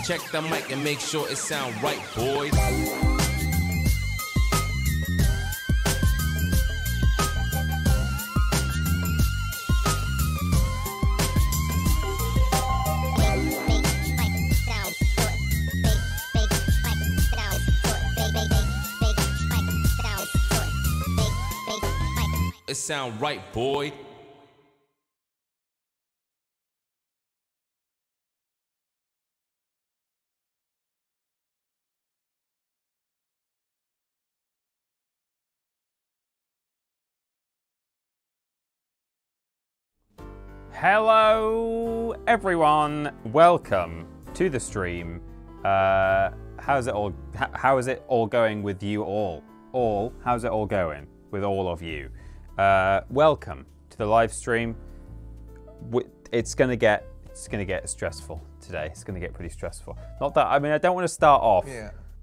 Check the mic and make sure it sound right, boys. It sound right, boy. Hello everyone, welcome to the stream. How is it all going with you all? How's it all going with all of you? Welcome to the live stream. It's gonna get stressful today. It's gonna get pretty stressful. Not that, I mean, I don't want to start off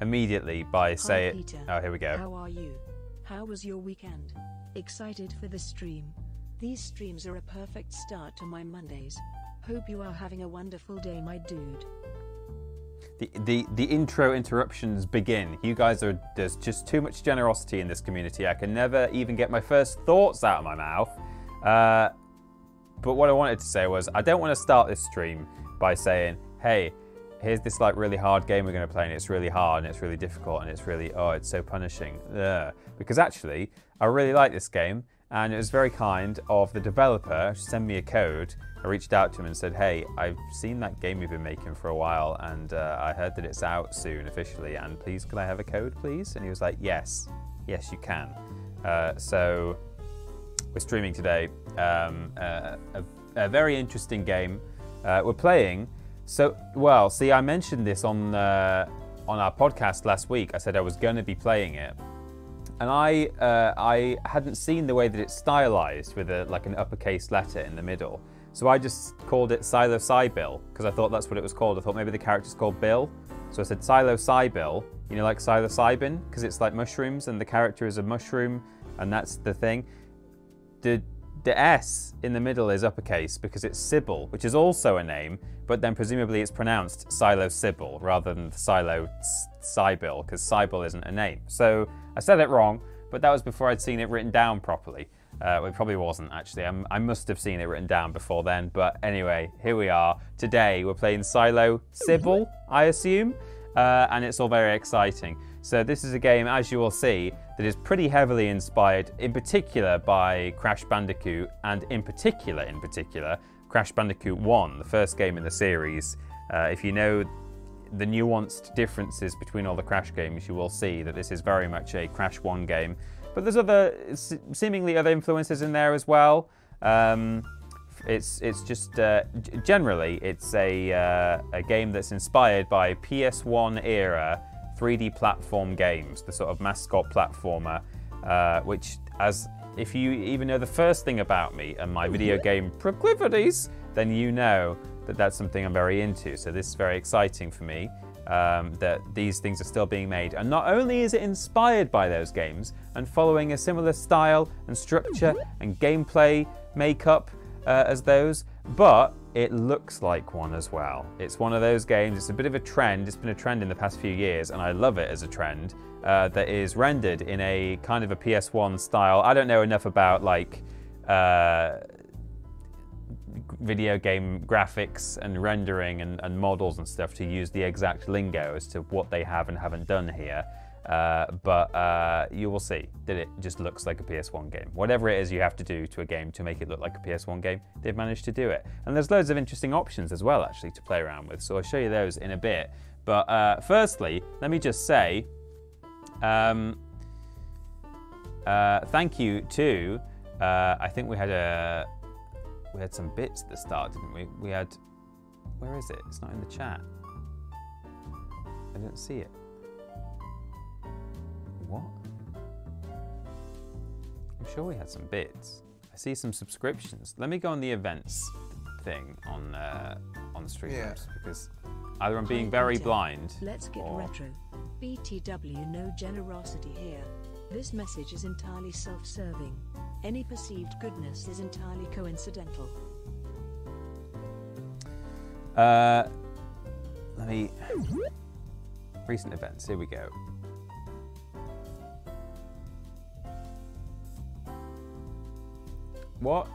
immediately by saying, oh, here we go. How are you? How was your weekend? Excited for the stream. These streams are a perfect start to my Mondays. Hope you are having a wonderful day, my dude. The intro interruptions begin. You guys there's just too much generosity in this community. I can never even get my first thoughts out of my mouth. But what I wanted to say was, I don't want to start this stream by saying, hey, here's this like really hard game we're going to play and it's really hard and it's really difficult and it's really, oh, it's so punishing. Ugh. Because actually, I really like this game. And it was very kind of the developer to send me a code. I reached out to him and said, hey, I've seen that game you've been making for a while and I heard that it's out soon officially, and please, can I have a code, please? And he was like, yes, you can. So we're streaming today a very interesting game. We're playing, see, I mentioned this on our podcast last week. I said I was going to be playing it. And I hadn't seen the way that it's stylized with like an uppercase letter in the middle. So I just called it PsiloSybil because I thought that's what it was called. I thought maybe the character's called Bill. So I said PsiloSybil, you know, like psilocybin, because it's like mushrooms and the character is a mushroom and that's the thing. The S in the middle is uppercase because it's Sybil, which is also a name, but then presumably it's pronounced PsiloSybil rather than PsiloSybil because Sybil isn't a name. So I said it wrong, but that was before I'd seen it written down properly. It probably wasn't actually. I must have seen it written down before then, but anyway, here we are. Today we're playing PsiloSybil, I assume, and it's all very exciting. So this is a game, as you will see, that is pretty heavily inspired, in particular by Crash Bandicoot, and in particular, Crash Bandicoot 1, the first game in the series. If you know the nuanced differences between all the Crash games, you will see that this is very much a Crash 1 game. But there's seemingly other influences in there as well. It's just, generally, it's a game that's inspired by PS1 era 3D platform games, the sort of mascot platformer, which, if you even know the first thing about me and my video game proclivities, then you know that that's something I'm very into. So this is very exciting for me, that these things are still being made. And not only is it inspired by those games and following a similar style and structure and gameplay makeup as those, but it looks like one as well. It's one of those games, it's a bit of a trend, it's been a trend in the past few years, and I love it as a trend, that is rendered in a kind of a PS1 style. I don't know enough about like video game graphics and rendering and models and stuff to use the exact lingo as to what they have and haven't done here. But you will see that it just looks like a PS1 game. Whatever it is you have to do to a game to make it look like a PS1 game, they've managed to do it. And there's loads of interesting options as well, actually, to play around with. So I'll show you those in a bit. But firstly, let me just say thank you to, I think we had some bits at the start, didn't we? We had, where is it? It's not in the chat. I didn't see it. What? I'm sure we had some bits. I see some subscriptions. Let me go on the events thing on Streamlabs, because either I'm being very blind. Let's get retro. BTW, no generosity here. This message is entirely self-serving. Any perceived goodness is entirely coincidental. let me... Recent events, here we go. What?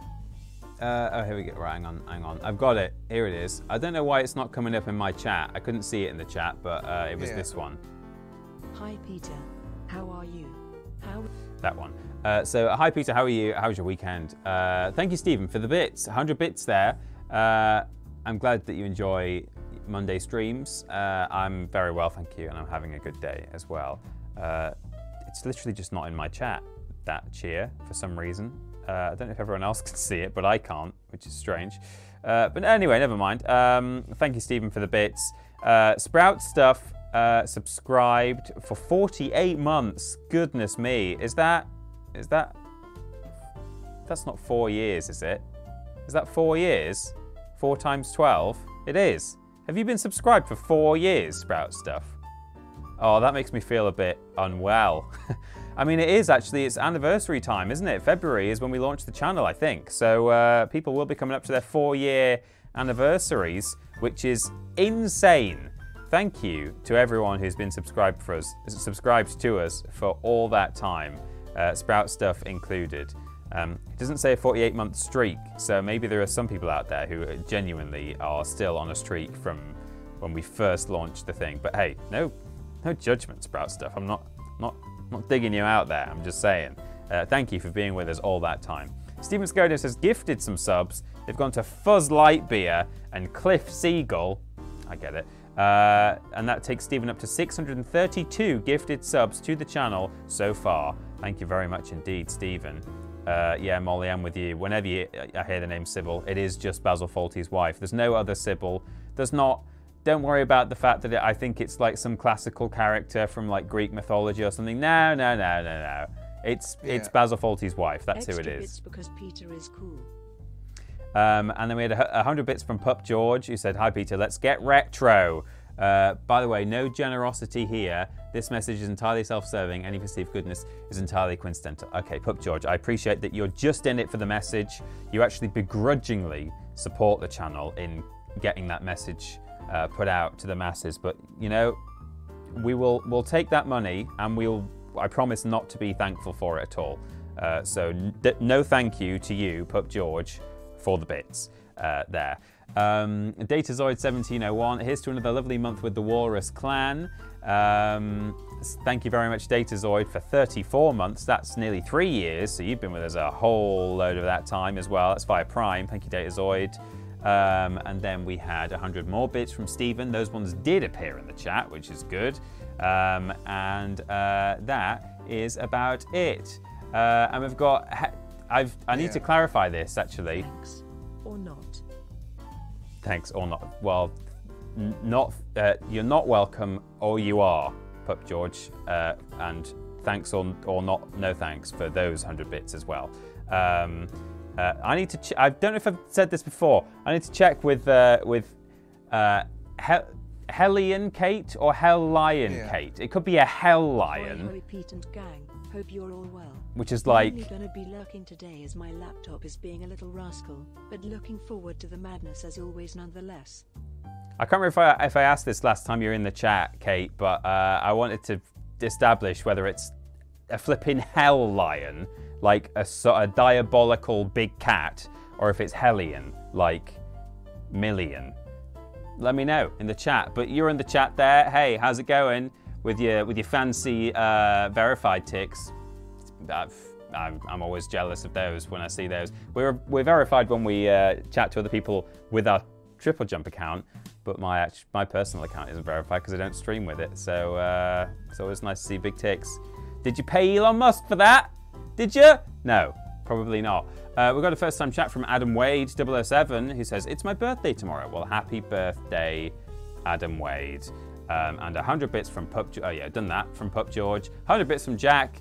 Oh, here we go. Right, hang on. I've got it. Here it is. I don't know why it's not coming up in my chat. I couldn't see it in the chat, but it was this one. Hi Peter, how are you? That one. So, hi Peter, how are you? How was your weekend? Thank you, Stephen, for the bits. 100 bits there. I'm glad that you enjoy Monday streams. I'm very well, thank you, and I'm having a good day as well. It's literally just not in my chat, that cheer, for some reason. I don't know if everyone else can see it, but I can't, which is strange. But anyway, never mind. Thank you, Stephen, for the bits. Sprout Stuff subscribed for 48 months. Goodness me. Is that... That's not 4 years, is it? Is that 4 years? 4 times 12? It is. Have you been subscribed for 4 years, Sprout Stuff? Oh, that makes me feel a bit unwell. I mean, it is actually, it's anniversary time, isn't it? February is when we launched the channel, I think. So people will be coming up to their 4-year anniversaries, which is insane. Thank you to everyone who's been subscribed to us for all that time, Sprout Stuff included. It doesn't say a 48-month streak, so maybe there are some people out there who genuinely are still on a streak from when we first launched the thing. But hey, no judgment, Sprout Stuff. I'm not digging you out there. I'm just saying. Thank you for being with us all that time. Stephen Skoda has gifted some subs. They've gone to Fuzz Lightbeer and Cliff Seagull. I get it. And that takes Stephen up to 632 gifted subs to the channel so far. Thank you very much indeed, Stephen. Yeah, Molly, I'm with you. Whenever I hear the name Sybil, it is just Basil Fawlty's wife. There's no other Sybil. There's not... Don't worry about the fact that I think it's like some classical character from like Greek mythology or something. No. It's Basil Fawlty's wife. That's who it is. Bits because Peter is cool. And then we had 100 bits from Pup George, who said, "Hi Peter, let's get retro." By the way, no generosity here. This message is entirely self-serving. Any perceived goodness is entirely coincidental. Okay, Pup George, I appreciate that you're just in it for the message. You actually begrudgingly support the channel in getting that message put out to the masses. But you know, we'll take that money and I promise not to be thankful for it at all. So no thank you to you, Pup George, for the bits there. Datazoid 1701, here's to another lovely month with the Walrus clan. Thank you very much, Datazoid, for 34 months. That's nearly 3 years, so you've been with us a whole load of that time as well. That's via Prime. Thank you, Datazoid. And then we had 100 more bits from Stephen. Those ones did appear in the chat, which is good. And that is about it. And we've got... I need to clarify this, actually. Thanks or not. Thanks or not. Well, you're not welcome, or you are, Pup George. And thanks or not, no thanks for those 100 bits as well. I need to. I don't know if I've said this before. I need to check with Hellion Kate or Hell Lion Kate. It could be a Hell Lion. Hoi, Pete and gang. Hope you're all well. Which is like... I'm only gonna be lurking today as my laptop is being a little rascal, but looking forward to the madness as always nonetheless. I can't remember if I asked this last time you were in the chat, Kate, but I wanted to establish whether it's a flipping Hell Lion, like a sort of diabolical big cat, or if it's Hellion, like million. Let me know in the chat. But you're in the chat there. Hey, how's it going with your fancy verified ticks? I'm always jealous of those when I see those. We're verified when we chat to other people with our TripleJump account, but my personal account isn't verified because I don't stream with it. So it's always nice to see big ticks. Did you pay Elon Musk for that? Did you? No, probably not. We've got a first-time chat from Adam Wade 007 who says, "It's my birthday tomorrow." Well, happy birthday, Adam Wade. And 100 bits from Pup. Oh yeah, done that from Pup George. 100 bits from Jack,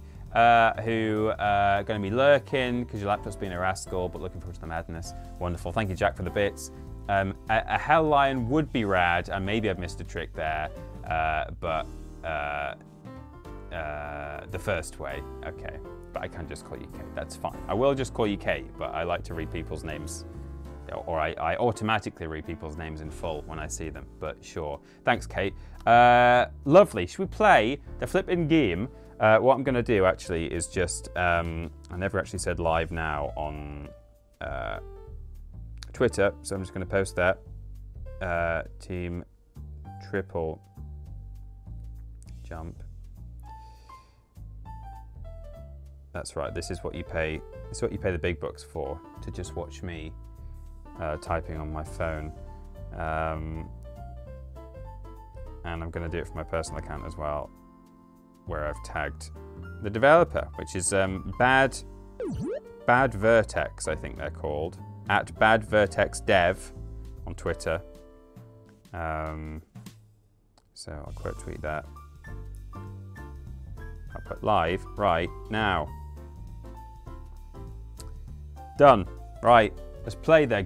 who are going to be lurking because your laptop's being a rascal, but looking forward to the madness. Wonderful. Thank you, Jack, for the bits. A Hell Lion would be rad, and maybe I've missed a trick there, but the first way, okay. But I can just call you Kate. That's fine. I will just call you Kate, but I like to read people's names or I automatically read people's names in full when I see them, but sure. Thanks, Kate. Lovely. Should we play the flipping game? What I'm going to do, actually, is just... I never actually said live now on Twitter, so I'm just going to post that. Team TripleJump. That's right. This is what you pay. This is what you pay the big bucks for, to just watch me typing on my phone. And I'm going to do it for my personal account as well, where I've tagged the developer, which is Bad Vertex, I think they're called, at Bad Vertex Dev on Twitter. So I'll quote tweet that. I'll put live right now. Done. Right, let's play the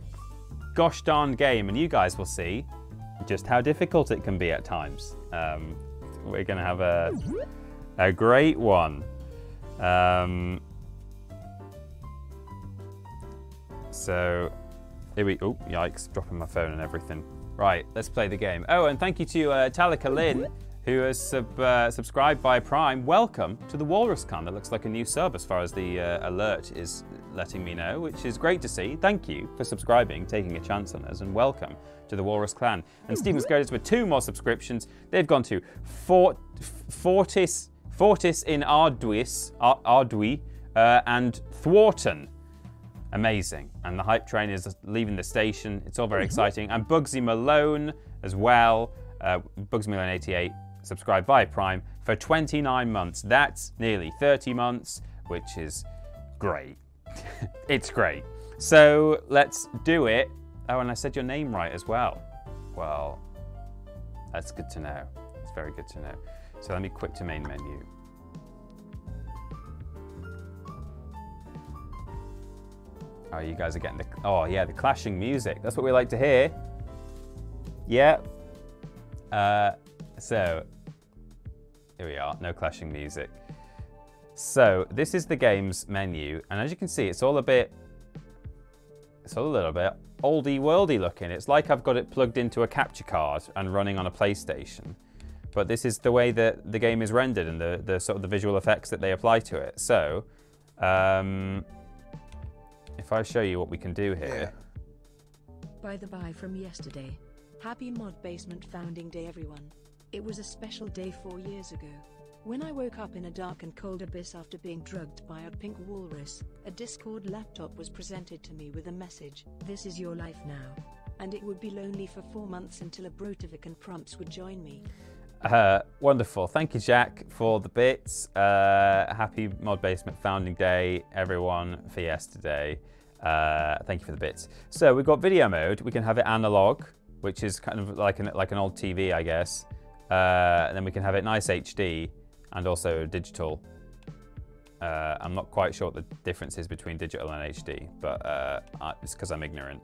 gosh darn game, and you guys will see just how difficult it can be at times. We're going to have a great one. So here we... Oh, yikes, dropping my phone and everything. Right, let's play the game. Oh, and thank you to Talika Lynn, who has subscribed by Prime. Welcome to the Walrus Clan. That looks like a new sub as far as the alert is letting me know, which is great to see. Thank you for subscribing, taking a chance on us, and welcome to the Walrus Clan. And Stephen's Goaders with 2 more subscriptions. They've gone to Fortis in Ardui, and Thwarton. Amazing. And the hype train is leaving the station. It's all very exciting. And Bugsy Malone as well. Bugsy Malone 88 subscribed via Prime for 29 months. That's nearly 30 months, which is great. It's great. So let's do it. Oh, and I said your name right as well. Well, that's good to know. It's very good to know. So let me quit to main menu. Oh, you guys are getting the... Oh, yeah, the clashing music. That's what we like to hear. Yeah. So, here we are. No clashing music. So, this is the game's menu. And as you can see, it's all a little bit oldie-worldy looking. It's like I've got it plugged into a capture card and running on a PlayStation. But this is the way that the game is rendered and the sort of the visual effects that they apply to it. So, if I show you what we can do here. By the by from yesterday. Happy Mod Basement Founding Day, everyone. It was a special day 4 years ago. When I woke up in a dark and cold abyss after being drugged by a pink walrus, a Discord laptop was presented to me with a message: "This is your life now." And it would be lonely for 4 months until a Brotovik and Prumps would join me. Wonderful. Thank you, Jack, for the bits. Happy Mod Basement Founding Day, everyone, for yesterday. Thank you for the bits. So we've got video mode. We can have it analog, which is kind of like an old TV, I guess. And then we can have it nice HD and also digital. I'm not quite sure what the difference is between digital and HD, but it's because I'm ignorant.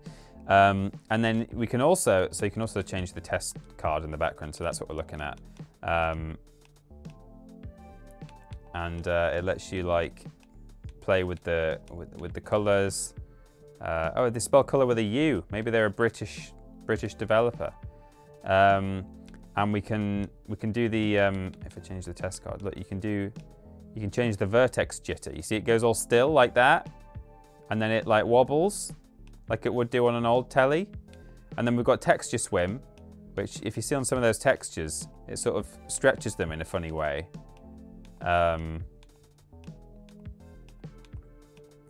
And then we can also, so you can also change the test card in the background, so that's what we're looking at. And it lets you like play with the colors. Oh, they spell color with a U. Maybe they're a British developer. And we can do the if I change the test card, look, you can change the vertex jitter. You see it goes all still like that, and then it like wobbles like it would do on an old telly. And then we've got texture swim, which if you see on some of those textures, it sort of stretches them in a funny way.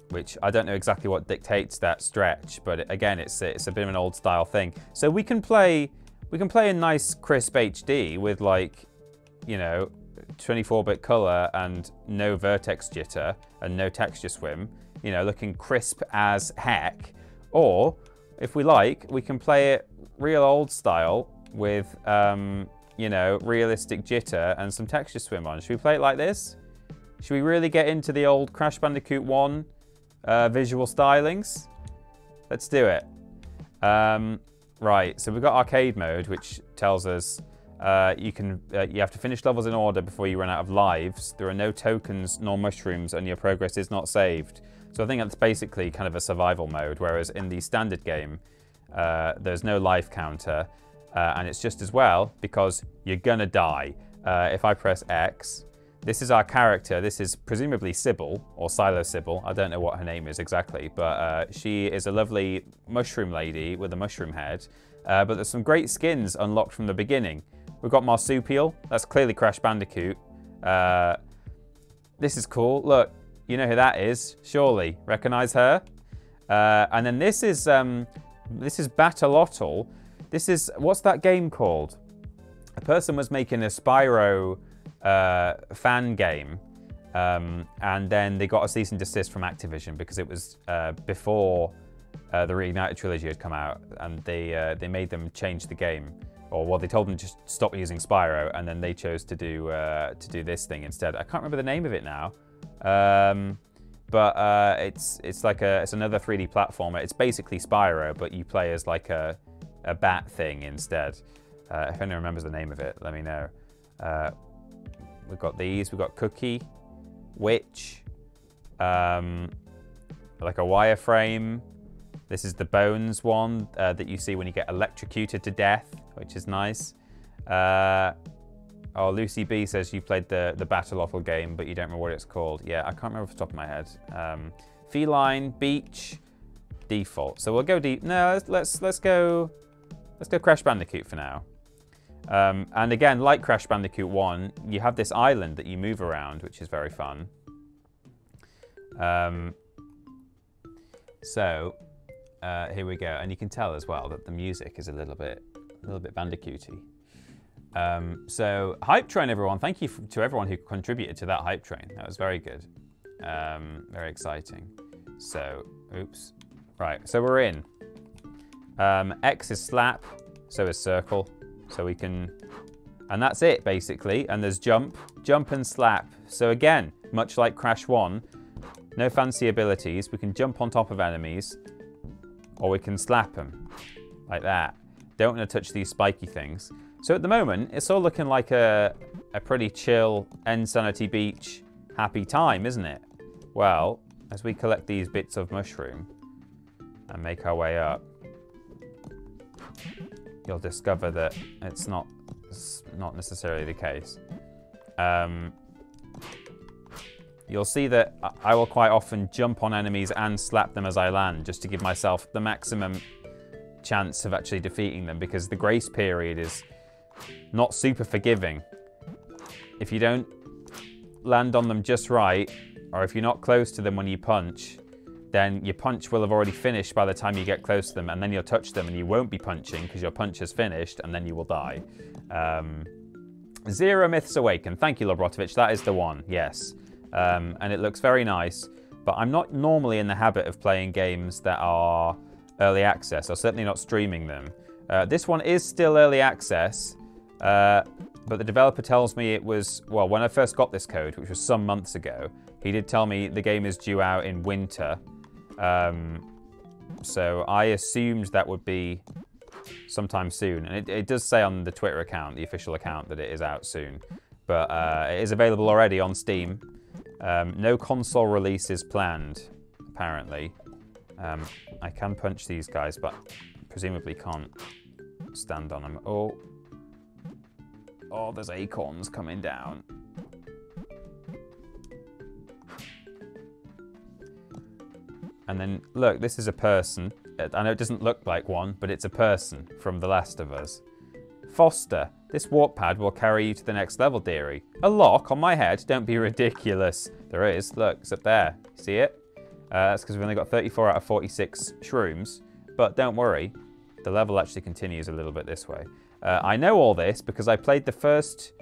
Which I don't know exactly what dictates that stretch, but again, it's a bit of an old style thing. So we can play in nice crisp HD with like, you know, 24-bit color and no vertex jitter and no texture swim, you know, looking crisp as heck. Or if we like, we can play it real old style with, you know, realistic jitter and some texture swim on. Should we play it like this? Should we really get into the old Crash Bandicoot 1 visual stylings? Let's do it. Right, so we've got arcade mode, which tells us You have to finish levels in order before you run out of lives. There are no tokens nor mushrooms, and your progress is not saved. So I think that's basically kind of a survival mode, whereas in the standard game, there's no life counter, and it's just as well because you're gonna die. If I press X, this is our character. This is presumably Sybil, or PsiloSybil. I don't know what her name is exactly, but she is a lovely mushroom lady with a mushroom head. But there's some great skins unlocked from the beginning. We've got Marsupial. That's clearly Crash Bandicoot. This is cool. Look, you know who that is, surely. Recognize her? And then this is Battleotl. This is, what's that game called? A person was making a Spyro fan game, and then they got a cease and desist from Activision because it was before the Reignited trilogy had come out, and they made them change the game, or well, they told them to just stop using Spyro, and then they chose to do this thing instead. I can't remember the name of it now, but it's another 3D platformer. It's basically Spyro, but you play as like a bat thing instead. If anyone remembers the name of it, let me know. We've got these. We've got Cookie, Witch, like a wireframe. This is the Bones one that you see when you get electrocuted to death, which is nice. Oh, Lucy B says you played the Battleotl game, but you don't remember what it's called. Yeah, I can't remember off the top of my head. Feline, Beach, Default. So we'll go deep. No, let's go Crash Bandicoot for now. And again, like Crash Bandicoot 1, you have this island that you move around, which is very fun. Here we go, and you can tell as well that the music is a little bit Bandicooty. So hype train, everyone. Thank you to everyone who contributed to that hype train. That was very good, very exciting. So, oops, right. So we're in. X is slap, so is circle. So we can, and that's it basically. And there's jump and slap. So again, much like Crash 1, no fancy abilities. We can jump on top of enemies, or we can slap them like that. Don't want to touch these spiky things. So at the moment, it's all looking like a pretty chill End Sanity Beach happy time, isn't it? Well, as we collect these bits of mushroom and make our way up, you'll discover that it's not necessarily the case. You'll see that I will quite often jump on enemies and slap them as I land, just to give myself the maximum chance of actually defeating them, because the grace period is not super forgiving. If you don't land on them just right, or if you're not close to them when you punch, then your punch will have already finished by the time you get close to them, and then you'll touch them and you won't be punching because your punch has finished, and then you will die. Zero Myths Awaken. Thank you, Lobrotovich. That is the one, yes. And it looks very nice, but I'm not normally in the habit of playing games that are early access, or certainly not streaming them. This one is still early access, but the developer tells me it was, well, when I first got this code, which was some months ago, he did tell me the game is due out in winter. So I assumed that would be sometime soon. And it does say on the Twitter account, the official account, that it is out soon. But it is available already on Steam. No console release is planned, apparently. I can punch these guys, but presumably can't stand on them. Oh, there's acorns coming down. And then, look, this is a person. I know it doesn't look like one, but it's a person from The Last of Us. Foster, this warp pad will carry you to the next level, dearie. A lock on my head? Don't be ridiculous. There is. Look, it's up there. See it? That's because we've only got 34 out of 46 shrooms. But don't worry. The level actually continues a little bit this way. I know all this because I played the first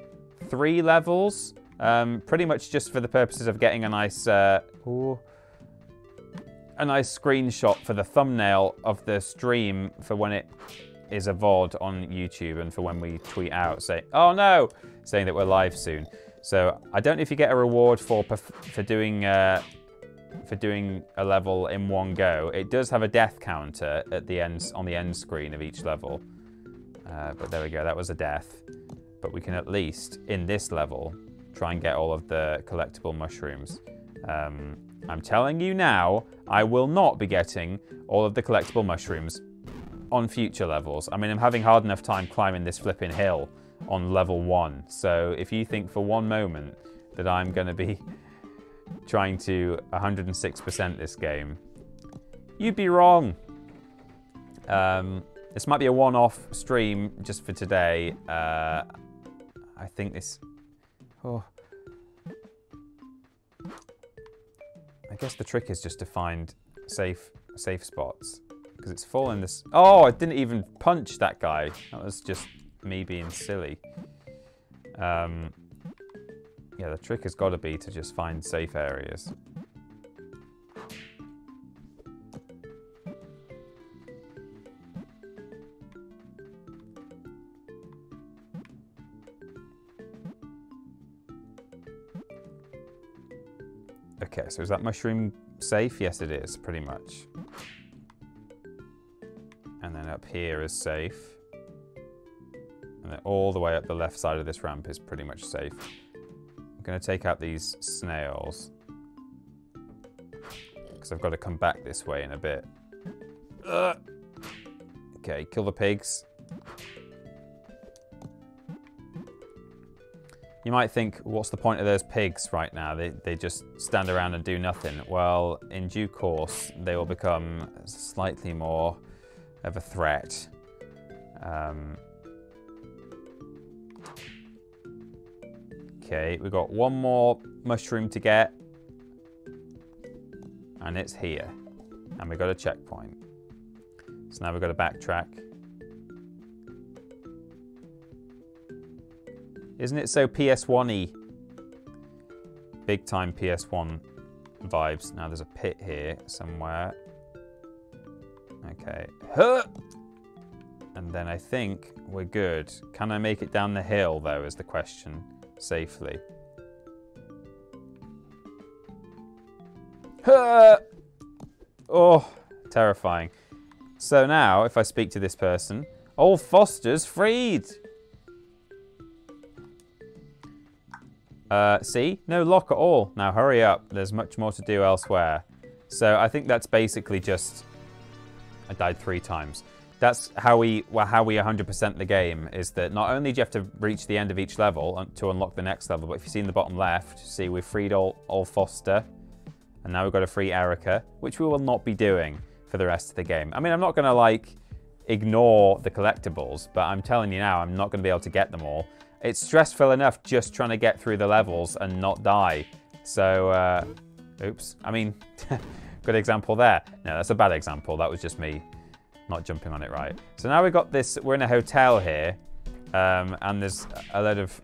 3 levels, pretty much just for the purposes of getting a nice screenshot for the thumbnail of the stream for when it is a VOD on YouTube, and for when we tweet out saying, oh no, saying that we're live soon. So I don't know if you get a reward for doing a level in one go. It does have a death counter at the end, on the end screen of each level. But there we go, that was a death. but we can at least, in this level, try and get all of the collectible mushrooms. I'm telling you now, I will not be getting all of the collectible mushrooms on future levels. I mean, I'm having hard enough time climbing this flipping hill on level 1. So if you think for one moment that I'm going to be trying to 106% this game, you'd be wrong. This might be a one-off stream just for today. I think this... Oh. I guess the trick is just to find safe spots, because it's full in this... Oh, I didn't even punch that guy. That was just me being silly. Yeah, the trick has got to be to just find safe areas. Okay, so is that mushroom safe? Yes, it is, pretty much. And then up here is safe. And then all the way up the left side of this ramp is pretty much safe. I'm going to take out these snails, because I've got to come back this way in a bit. Okay, kill the pigs. You might think, what's the point of those pigs right now? They just stand around and do nothing. Well, in due course, they will become slightly more of a threat. Okay, we've got one more mushroom to get. And it's here. And we've got a checkpoint. So now we've got to backtrack. Isn't it so PS1-y? Big time PS1 vibes. Now there's a pit here somewhere. Okay. And then I think we're good. Can I make it down the hill, though, is the question, safely. Oh, terrifying. So now, if I speak to this person, old Foster's freed. See? No lock at all. Now hurry up. There's much more to do elsewhere. So I think that's basically just... I died 3 times. That's how we 100% the game, is that not only do you have to reach the end of each level to unlock the next level, but if you see in the bottom left, see we've freed old Foster, and now we've got to free Erica, which we will not be doing for the rest of the game. I mean, I'm not going to, like, ignore the collectibles, but I'm telling you now, I'm not going to be able to get them all. It's stressful enough just trying to get through the levels and not die. So, oops. I mean, good example there. No, that's a bad example. That was just me not jumping on it right. So now we've got this, we're in a hotel here, and there's a load of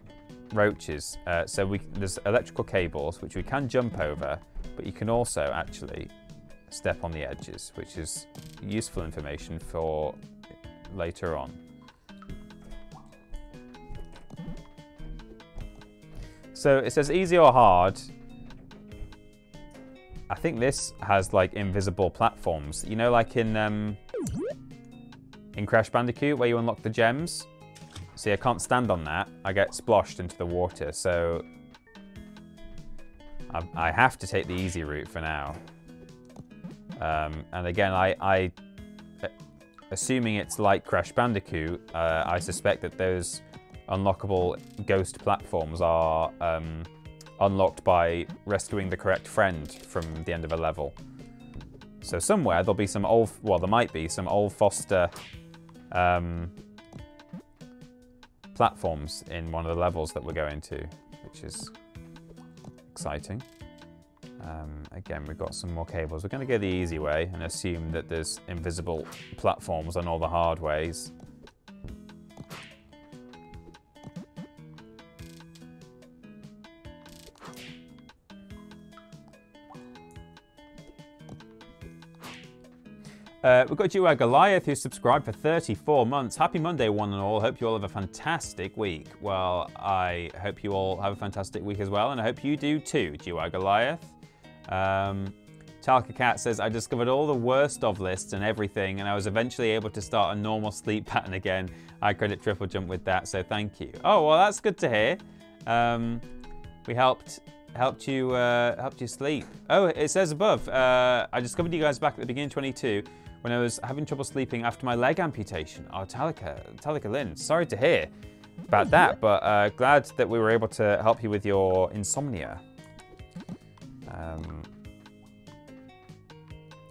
roaches. So there's electrical cables, which we can jump over, but you can also actually step on the edges, which is useful information for later on. So it says easy or hard. I think this has like invisible platforms. You know, like in Crash Bandicoot where you unlock the gems. See, I can't stand on that. I get sploshed into the water. So I have to take the easy route for now. And again, I assuming it's like Crash Bandicoot, I suspect that those unlockable ghost platforms are unlocked by rescuing the correct friend from the end of a level. So somewhere there'll be some old, well, there might be some old Foster platforms in one of the levels that we're going to, which is exciting. Again, we've got some more cables. We're going to go the easy way and assume that there's invisible platforms on all the hard ways. We've got Duo Goliath, who subscribed for 34 months. Happy Monday, one and all. Hope you all have a fantastic week. Well, I hope you all have a fantastic week as well, and I hope you do too, Duo Goliath. Chalka Cat says, I discovered all the worst of lists and everything, and I was eventually able to start a normal sleep pattern again. I credit TripleJump with that, so thank you. Oh, well, that's good to hear. We helped you sleep. Oh, it says above, I discovered you guys back at the beginning of 22 when I was having trouble sleeping after my leg amputation. Oh, Talika Lynn, sorry to hear about that, but glad that we were able to help you with your insomnia.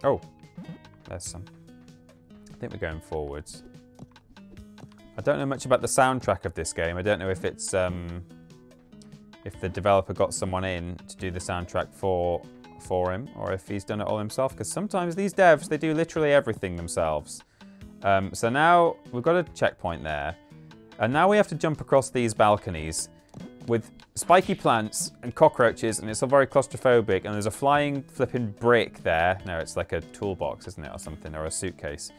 Oh, there's some. I think we're going forwards. I don't know much about the soundtrack of this game. I don't know if it's if the developer got someone in to do the soundtrack for him, or if he's done it all himself, because sometimes these devs, they do literally everything themselves. So now we've got a checkpoint there, and now we have to jump across these balconies with spiky plants and cockroaches, and it's all very claustrophobic, and there's a flying flipping brick there. No, it's like a toolbox, isn't it, or something, or a suitcase.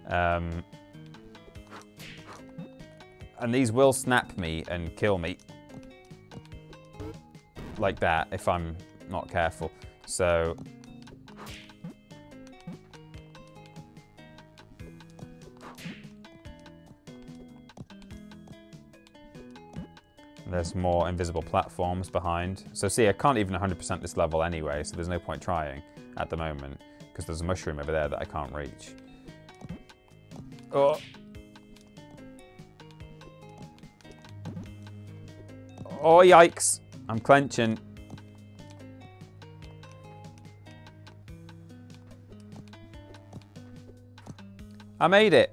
And these will snap me and kill me. Like that, if I'm not careful. So... there's more invisible platforms behind. So see, I can't even 100% this level anyway, so there's no point trying at the moment, because there's a mushroom over there that I can't reach. Oh! Oh, yikes! I'm clenching. I made it!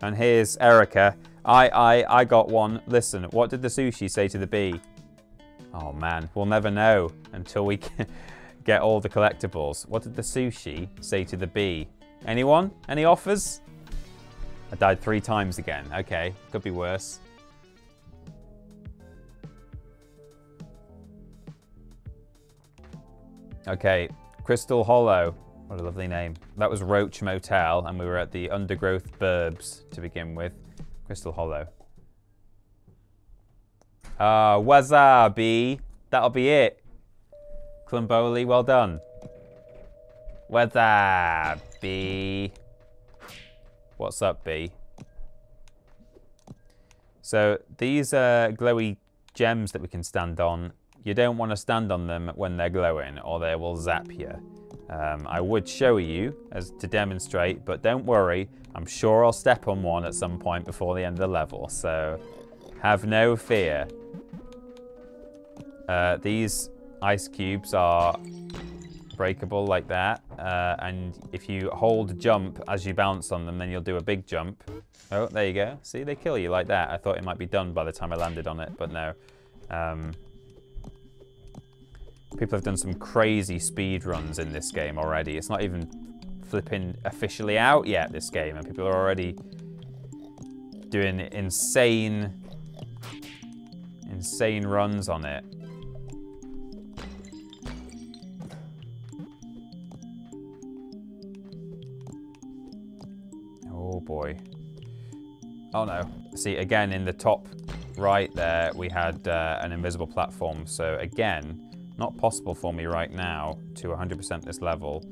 And here's Erica. I got one. Listen, what did the sushi say to the bee? Oh man, we'll never know until we get all the collectibles. What did the sushi say to the bee? Anyone? Any offers? I died 3 times again. Okay, could be worse. Okay, Crystal Hollow. What a lovely name. That was Roach Motel, and we were at the Undergrowth Burbs to begin with. Crystal Hollow. Wasabi. That'll be it. Clumboli, well done. Wasabi. What's up, B? So these glowy gems that we can stand on, you don't want to stand on them when they're glowing, or they will zap you. I would show you as to demonstrate, but don't worry, I'm sure I'll step on one at some point before the end of the level, so have no fear. These ice cubes are breakable like that, and if you hold jump as you bounce on them, then you'll do a big jump. Oh, there you go. See, they kill you like that. I thought it might be done by the time I landed on it, but no. People have done some crazy speed runs in this game already. It's not even flipping officially out yet, this game, and people are already doing insane runs on it. Oh boy. Oh no. See, again, in the top right there, we had an invisible platform. So again, not possible for me right now to 100% this level,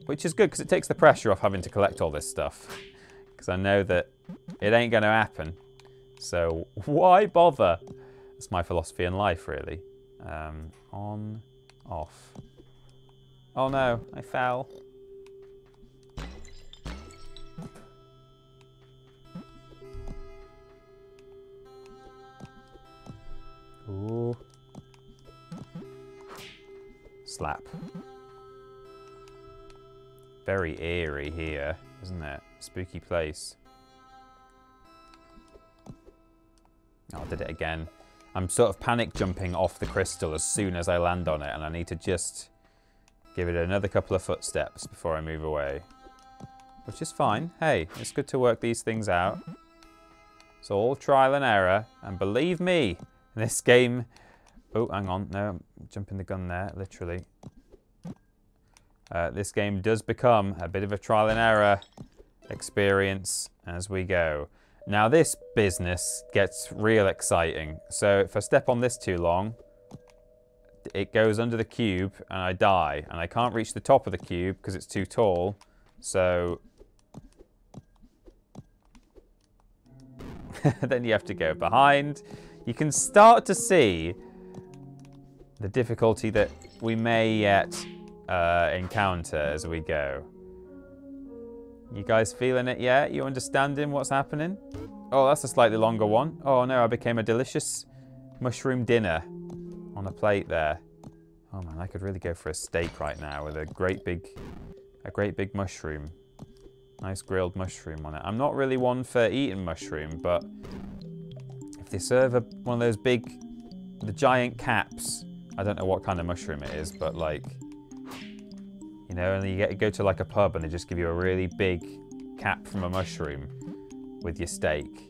which is good because it takes the pressure off having to collect all this stuff, because I know that it ain't going to happen. So why bother? That's my philosophy in life, really. On, off. Oh no, I fell. Ooh. Slap. Very eerie here, isn't it? Spooky place. Oh, I did it again. I'm sort of panic jumping off the crystal as soon as I land on it, and I need to just give it another couple of footsteps before I move away. Which is fine. Hey, it's good to work these things out. It's all trial and error, and believe me, this game... Oh, hang on. No, I'm jumping the gun there, literally. This game does become a bit of a trial and error experience as we go. Now this business gets real exciting. So if I step on this too long, it goes under the cube and I die. And I can't reach the top of the cube because it's too tall. So then you have to go behind. You can start to see the difficulty that we may yet encounter as we go. You guys feeling it yet? You understanding what's happening? Oh, that's a slightly longer one. Oh no, I became a delicious mushroom dinner on a plate there. Oh man, I could really go for a steak right now with a great big mushroom. Nice grilled mushroom on it. I'm not really one for eating mushroom, but if they serve one of those the giant caps, I don't know what kind of mushroom it is, but like, you know, and you go to like a pub and they just give you a really big cap from a mushroom with your steak.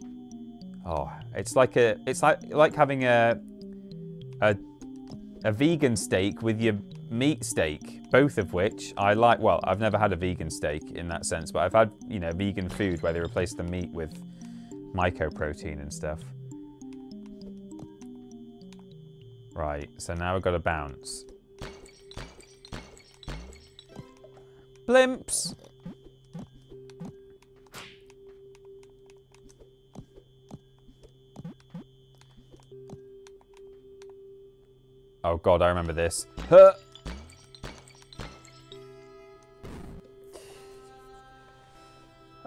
Oh, it's like having a vegan steak with your meat steak, both of which I like. Well, I've never had a vegan steak in that sense, but I've had, you know, vegan food where they replace the meat with mycoprotein and stuff. Right, so now we've got to bounce. Blimps! Oh god, I remember this. Huh.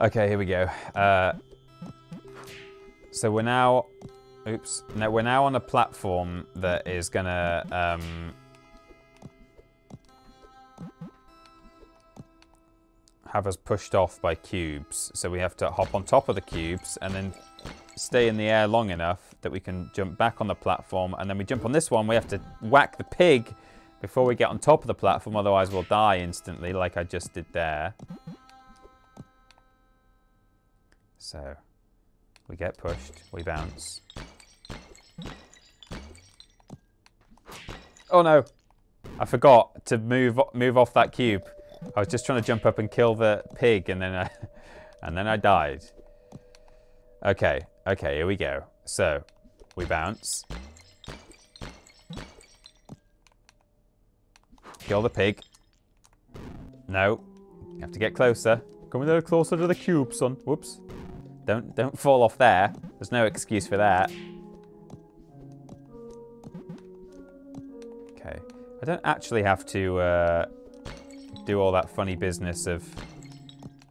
Okay, here we go. So we're now... Oops. No, we're now on a platform that is gonna... have us pushed off by cubes. So we have to hop on top of the cubes and then stay in the air long enough that we can jump back on the platform, and then we jump on this one. We have to whack the pig before we get on top of the platform, otherwise we'll die instantly like I just did there. So we get pushed, we bounce. Oh no, I forgot to move off that cube. I was just trying to jump up and kill the pig, and then I died. Okay, here we go. So we bounce. Kill the pig. No, you have to get closer. Come a little closer to the cube, son. Whoops. Don't fall off there. There's no excuse for that. Okay. I don't actually have to do all that funny business of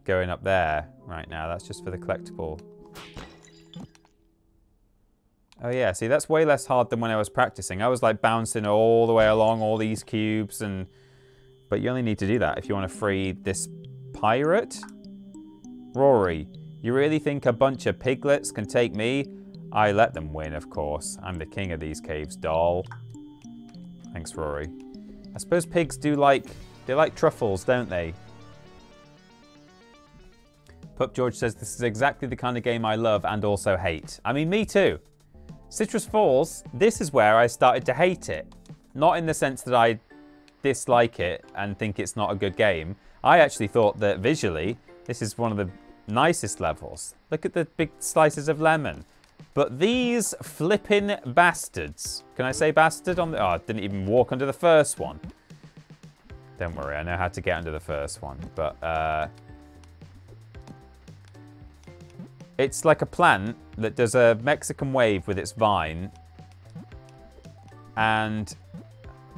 going up there right now. That's just for the collectible. Oh yeah, see, that's way less hard than when I was practicing. I was like bouncing all the way along all these cubes, but you only need to do that if you want to free this pirate. Rory, you really think a bunch of piglets can take me? I let them win, of course. I'm the king of these caves, doll. Thanks, Rory. I suppose pigs they like truffles, don't they? Pup George says, this is exactly the kind of game I love and also hate. I mean, me too. Citrus Falls, this is where I started to hate it. Not in the sense that I dislike it and think it's not a good game. I actually thought that visually, this is one of the nicest levels. Look at the big slices of lemon. But these flippin' bastards. Can I say bastard on the... Oh, I didn't even walk under the first one. Don't worry, I know how to get under the first one. But, it's like a plant that does a Mexican wave with its vine. And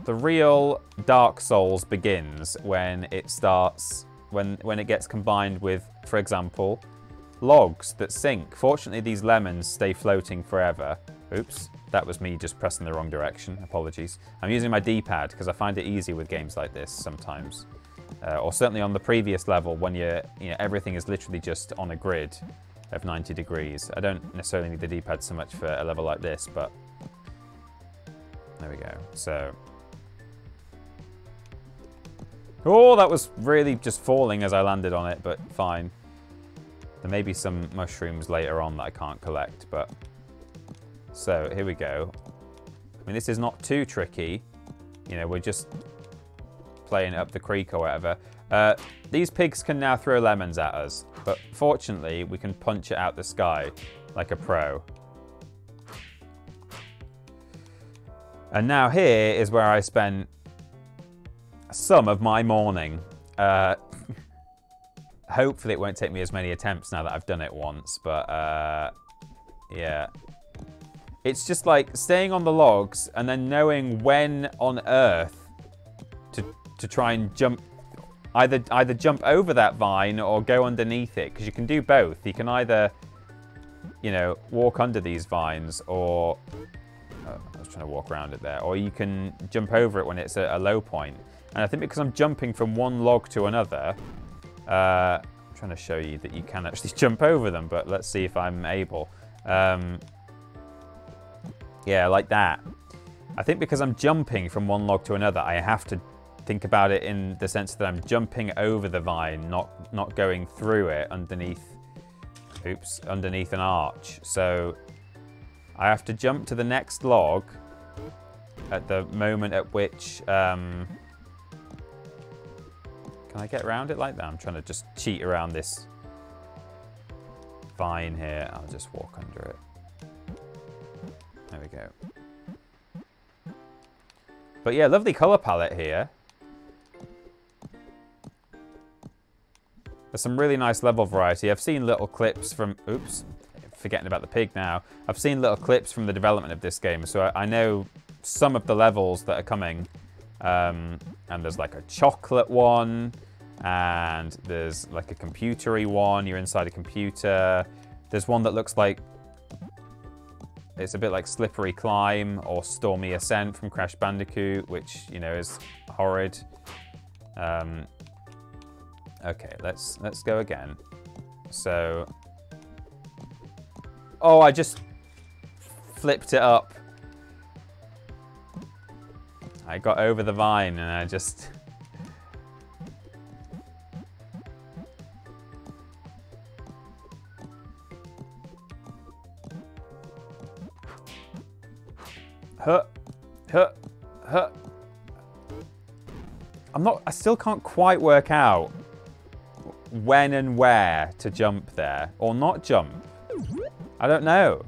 the real Dark Souls begins when it starts... When it gets combined with, for example, logs that sink. Fortunately, these lemons stay floating forever. Oops, that was me just pressing the wrong direction. Apologies. I'm using my D-pad because I find it easy with games like this sometimes. Or certainly on the previous level when everything is literally just on a grid of 90 degrees. I don't necessarily need the D-pad so much for a level like this, but there we go. So, oh, that was really just falling as I landed on it, but fine. There may be some mushrooms later on that I can't collect, but... So, here we go. I mean, this is not too tricky. You know, we're just playing up the creek or whatever. These pigs can now throw lemons at us, but fortunately, we can punch it out the sky like a pro. And now here is where I spent some of my morning. Hopefully it won't take me as many attempts now that I've done it once, but yeah. It's just like staying on the logs and then knowing when on earth to try and jump, either jump over that vine or go underneath it, because you can do both. You can either, you know, walk under these vines, or I was trying to walk around it there, or you can jump over it when it's at a low point. And I think because I'm jumping from one log to another, I'm trying to show you that you can actually jump over them, but let's see if I'm able. Yeah, like that. I think because I'm jumping from one log to another, I have to think about it in the sense that I'm jumping over the vine, not going through it underneath, underneath an arch. So I have to jump to the next log at the moment at which, can I get around it like that? I'm trying to just cheat around this vine here. I'll just walk under it. There we go. But yeah, lovely color palette here. There's some really nice level variety. I've seen little clips from, forgetting about the pig now. I've seen little clips from the development of this game, so I know some of the levels that are coming. And there's like a chocolate one, and there's like a computery one. You're inside a computer. There's one that looks like it's a bit like Slippery Climb or Stormy Ascent from Crash Bandicoot, which, you know, is horrid. Okay, let's go again. So, oh, I just flipped it up. I got over the vine and I just... I still can't quite work out when and where to jump there, or not jump. I don't know.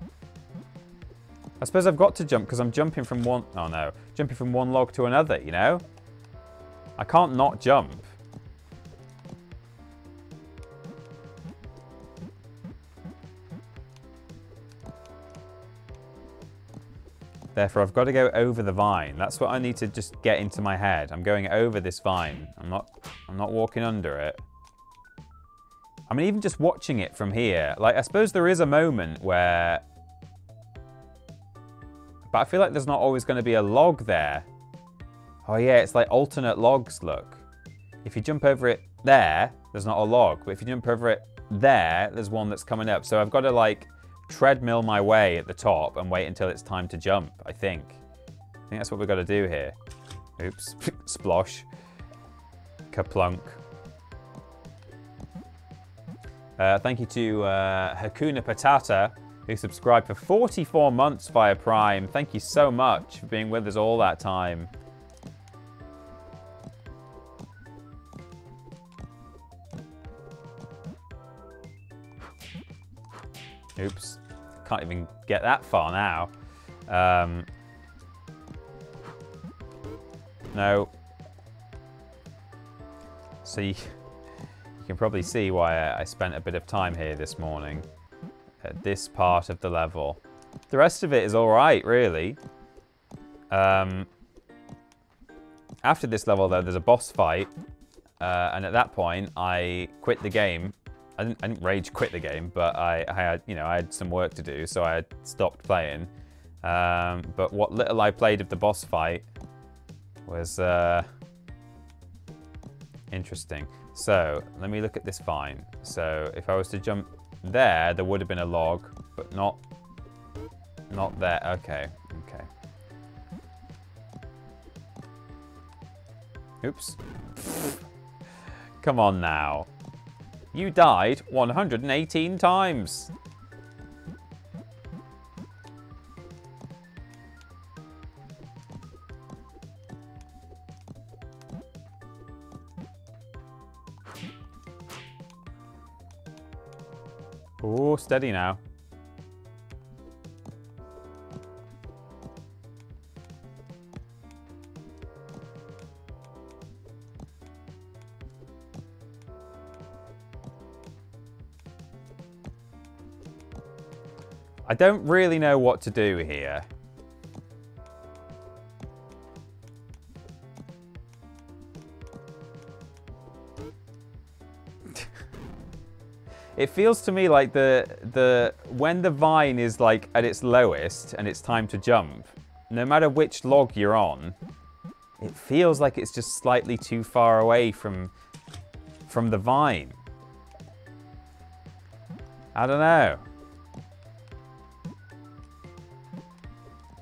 I suppose I've got to jump because I'm jumping from one, oh no, jumping from one log to another, you know? I can't not jump. Therefore, I've got to go over the vine. That's what I need to just get into my head. I'm going over this vine. I'm not walking under it. I mean, even just watching it from here, like, I suppose there is a moment where... But I feel like there's not always going to be a log there. Oh yeah, it's like alternate logs, look. If you jump over it there, there's not a log. But if you jump over it there, there's one that's coming up. So I've got to, like, treadmill my way at the top and wait until it's time to jump, I think. I think that's what we've got to do here. Oops. Splosh. Kaplunk. Thank you to Hakuna Patata, who subscribed for 44 months via Prime. Thank you so much for being with us all that time. Oops. Can't even get that far now. No. So you can probably see why I spent a bit of time here this morning at this part of the level. The rest of it is all right, really. After this level, though, there's a boss fight, and at that point, I quit the game. I didn't rage quit the game, but I had, you know, I had some work to do, so I had stopped playing. But what little I played of the boss fight was interesting. So let me look at this vine. So if I was to jump there, there would have been a log, but not there. Okay, okay. Oops. Come on now. You died 118 times. Oh, steady now. I don't really know what to do here. It feels to me like when the vine is like at its lowest and it's time to jump, no matter which log you're on, it feels like it's just slightly too far away from the vine. I don't know.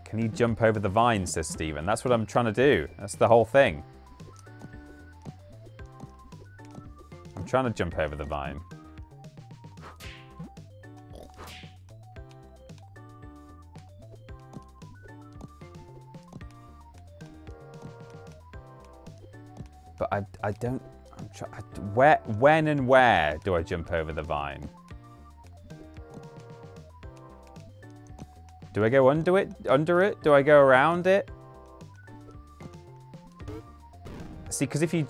Can you jump over the vine, says Steven. That's what I'm trying to do. That's the whole thing. I'm trying to jump over the vine. But I don't... when and where do I jump over the vine? Do I go under it? Do I go around it? See, because if you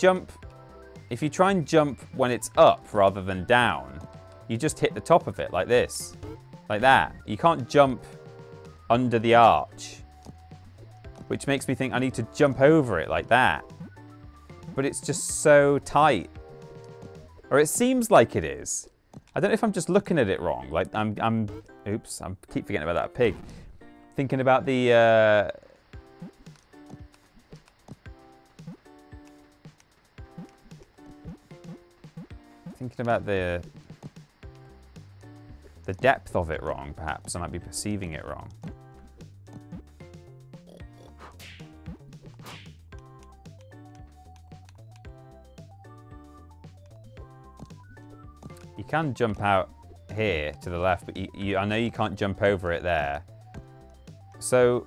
try and jump when it's up rather than down, you just hit the top of it like this. Like that. You can't jump under the arch. Which makes me think I need to jump over it like that. But it's just so tight. Or it seems like it is. I don't know if I'm just looking at it wrong. Like oops, I keep forgetting about that pig. Thinking about the depth of it wrong, perhaps. I might be perceiving it wrong. You can jump out here to the left, but I know you can't jump over it there. So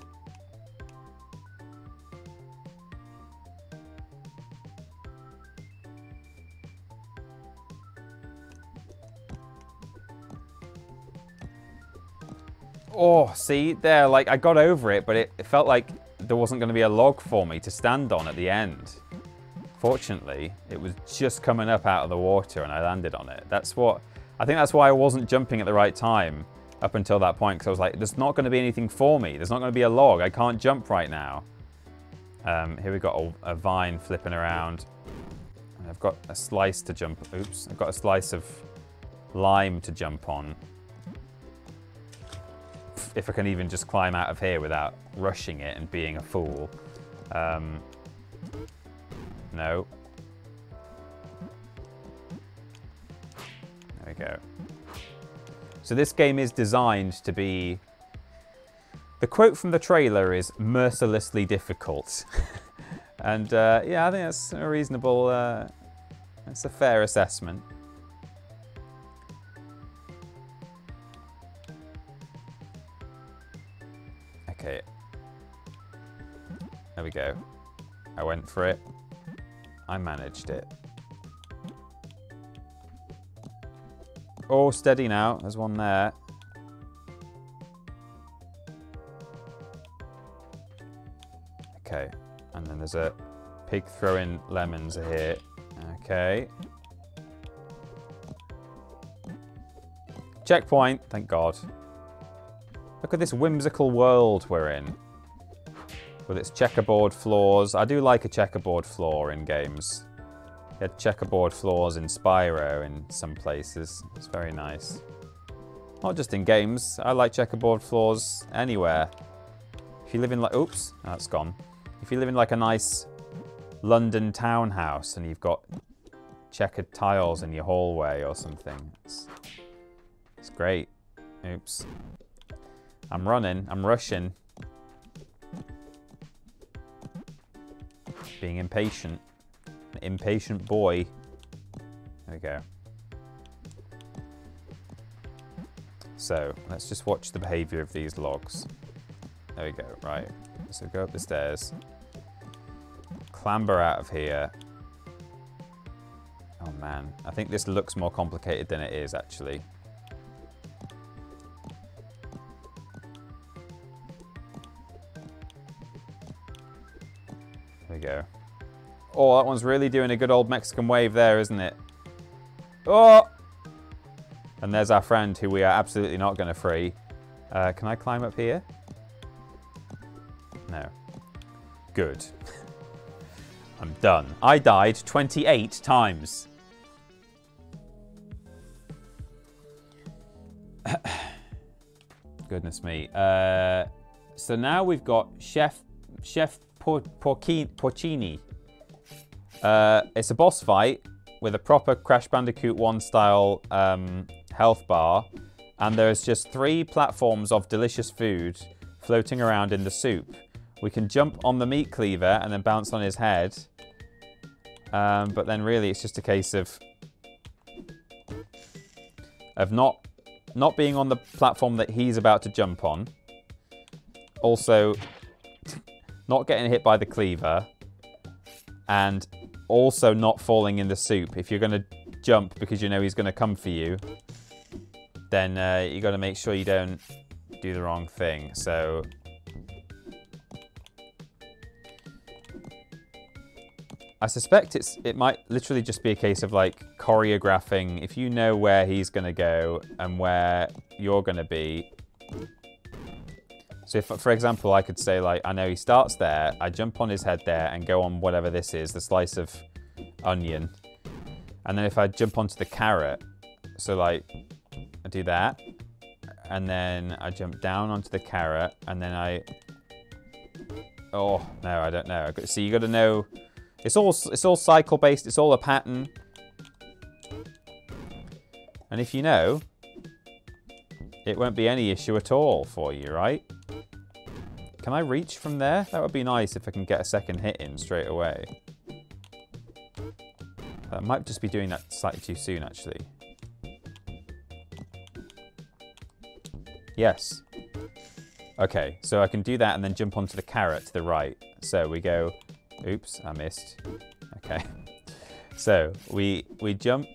oh, see there, like I got over it, but it felt like there wasn't going to be a log for me to stand on at the end. Fortunately, it was just coming up out of the water and I landed on it. I think that's why I wasn't jumping at the right time up until that point, because I was like, there's not going to be anything for me. There's not going to be a log. I can't jump right now. Here we've got a vine flipping around. And I've got a slice to jump. Oops, I've got a slice of lime to jump on. If I can even just climb out of here without rushing it and being a fool. No. There we go. So this game is designed to be... The quote from the trailer is mercilessly difficult. And yeah, I think that's a reasonable... that's a fair assessment. Okay. There we go. I went for it. I managed it. Oh, steady now. There's one there. Okay. And then there's a pig throwing lemons here. Okay. Checkpoint. Thank God. Look at this whimsical world we're in. With its checkerboard floors. I do like a checkerboard floor in games. You had checkerboard floors in Spyro in some places. It's very nice. Not just in games. I like checkerboard floors anywhere. If you live in like... Oops, that's gone. If you live in like a nice London townhouse and you've got checkered tiles in your hallway or something. It's great. Oops. I'm running. I'm rushing. Being impatient. An impatient boy. There we go. So, let's just watch the behavior of these logs. There we go, right. So go up the stairs. Clamber out of here. Oh man, I think this looks more complicated than it is actually. There we go. Oh, that one's really doing a good old Mexican wave there, isn't it? Oh! And there's our friend who we are absolutely not going to free. Can I climb up here? No. Good. I'm done. I died 28 times. Goodness me. So now we've got Chef Porcini. It's a boss fight with a proper Crash Bandicoot 1 style health bar, and there's just 3 platforms of delicious food floating around in the soup. We can jump on the meat cleaver and then bounce on his head, but then really it's just a case of not being on the platform that he's about to jump on. Also, not getting hit by the cleaver. And also not falling in the soup. If you're going to jump because you know he's going to come for you, then you got to make sure you don't do the wrong thing. So I suspect it might literally just be a case of like choreographing. If you know where he's going to go and where you're going to be. So if, for example, I could say like, I know he starts there, I jump on his head there and go on whatever this is, the slice of onion. And then if I jump onto the carrot, so like I do that, and then I jump down onto the carrot, and then oh no, I don't know. So you got to know. It's all cycle based. It's all a pattern. And if you know, it won't be any issue at all for you, right? Can I reach from there? That would be nice if I can get a second hit in straight away. I might just be doing that slightly too soon, actually. Yes. Okay, so I can do that and then jump onto the carrot to the right. So we go... Oops, I missed. Okay. So we jump,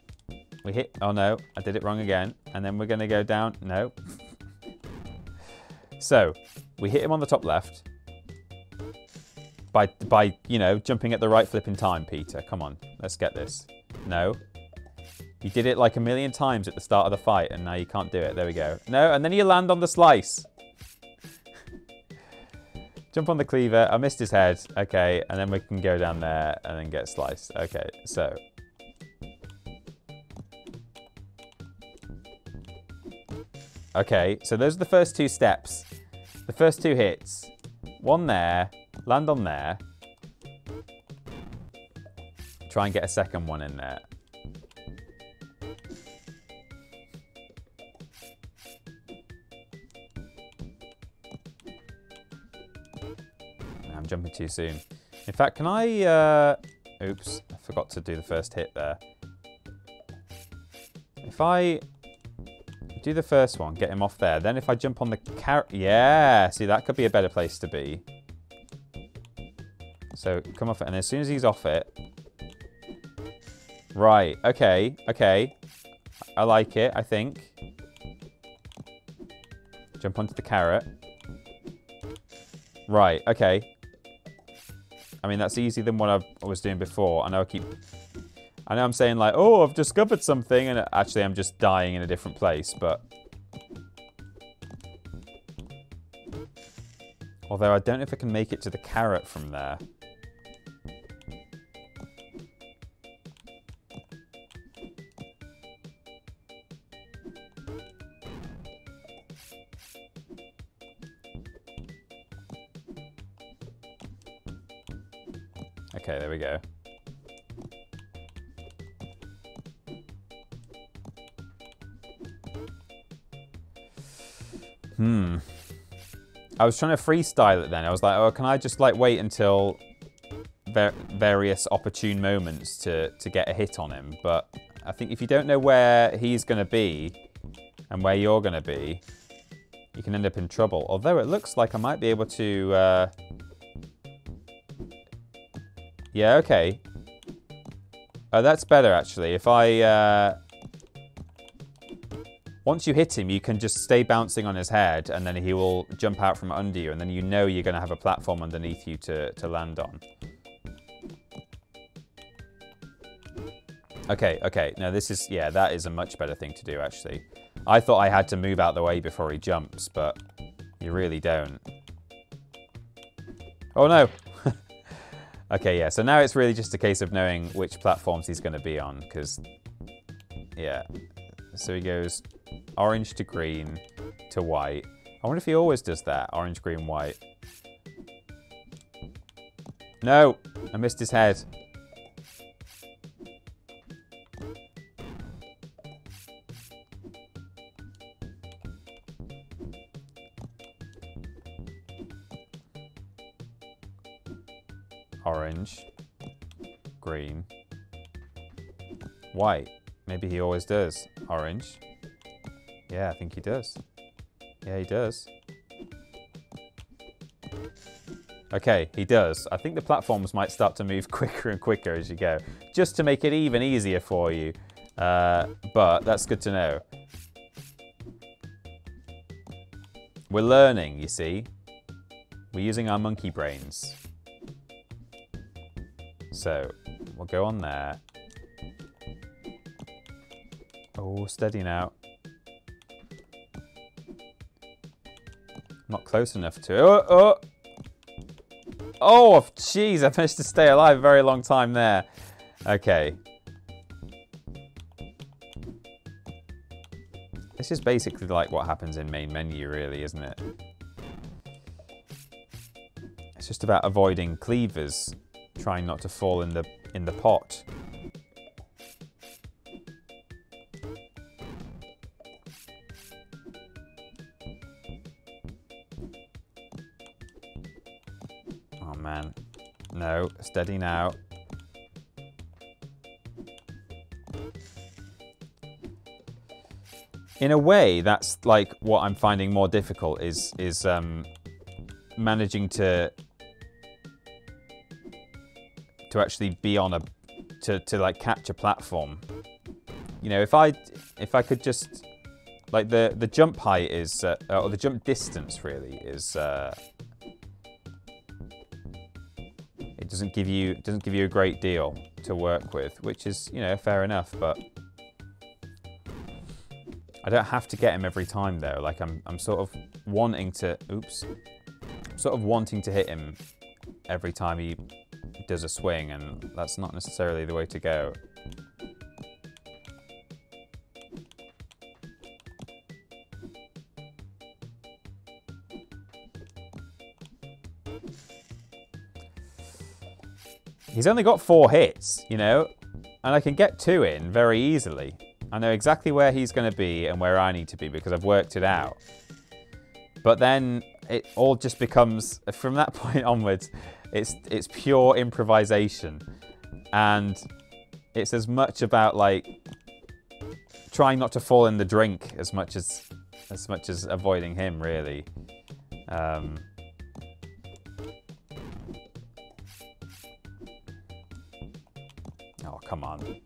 we hit... Oh no, I did it wrong again. And then we're going to go down... No. So, we hit him on the top left by you know, jumping at the right flipping time, Peter. Come on, let's get this. No. You did it like a million times at the start of the fight, and now you can't do it. There we go. No, and then you land on the slice. Jump on the cleaver. I missed his head. Okay, and then we can go down there and then get sliced. Okay, so... Okay, so those are the first 2 steps. The first 2 hits. One there, land on there. Try and get a second one in there. I'm jumping too soon. In fact, can I... Oops, I forgot to do the first hit there. If I... do the first one, get him off there. Then if I jump on the carrot... Yeah! See, that could be a better place to be. So, come off it. And as soon as he's off it... Right. Okay. Okay. I like it, I think. Jump onto the carrot. Right. Okay. I mean, that's easier than what I was doing before. I know I'm saying like, oh, I've discovered something, and actually I'm just dying in a different place, but... Although I don't know if I can make it to the carrot from there. Okay, there we go. I was trying to freestyle it then. I was like, oh, can I just like wait until various opportune moments to get a hit on him? But I think if you don't know where he's going to be and where you're going to be, you can end up in trouble. Although it looks like I might be able to... Yeah, okay. Oh, that's better actually. If I... Once you hit him, you can just stay bouncing on his head, and then he will jump out from under you, and then you know you're going to have a platform underneath you to land on. Okay, okay. Now this is... Yeah, that is a much better thing to do, actually. I thought I had to move out the way before he jumps, but you really don't. Oh no! Okay, yeah, so now it's really just a case of knowing which platforms he's going to be on, because, yeah. So he goes orange to green to white. I wonder if he always does that, orange, green, white. No! I missed his head. Orange, green, white. Maybe he always does. Orange. Yeah, I think he does. Yeah, he does. Okay, he does. I think the platforms might start to move quicker and quicker as you go, just to make it even easier for you. But that's good to know. We're learning, you see. We're using our monkey brains. So, we'll go on there. Oh, steady now. Not close enough to... Oh! Oh, jeez, I managed to stay alive a very long time there. Okay. This is basically like what happens in main menu, really, isn't it? It's just about avoiding cleavers, trying not to fall in the pot. Oh man, no, steady now. In a way, that's like what I'm finding more difficult is managing to actually be on a to like catch a platform. You know, if I could just like the jump height is or the jump distance really is it doesn't give you a great deal to work with, which is, you know, fair enough, but I don't have to get him every time though. Like I'm sort of wanting to hit him every time he does a swing, and that's not necessarily the way to go. He's only got 4 hits, you know, and I can get 2 in very easily. I know exactly where he's going to be and where I need to be because I've worked it out. But then it all just becomes, from that point onwards, it's pure improvisation, and it's as much about like trying not to fall in the drink as much as avoiding him, really. Oh, come on.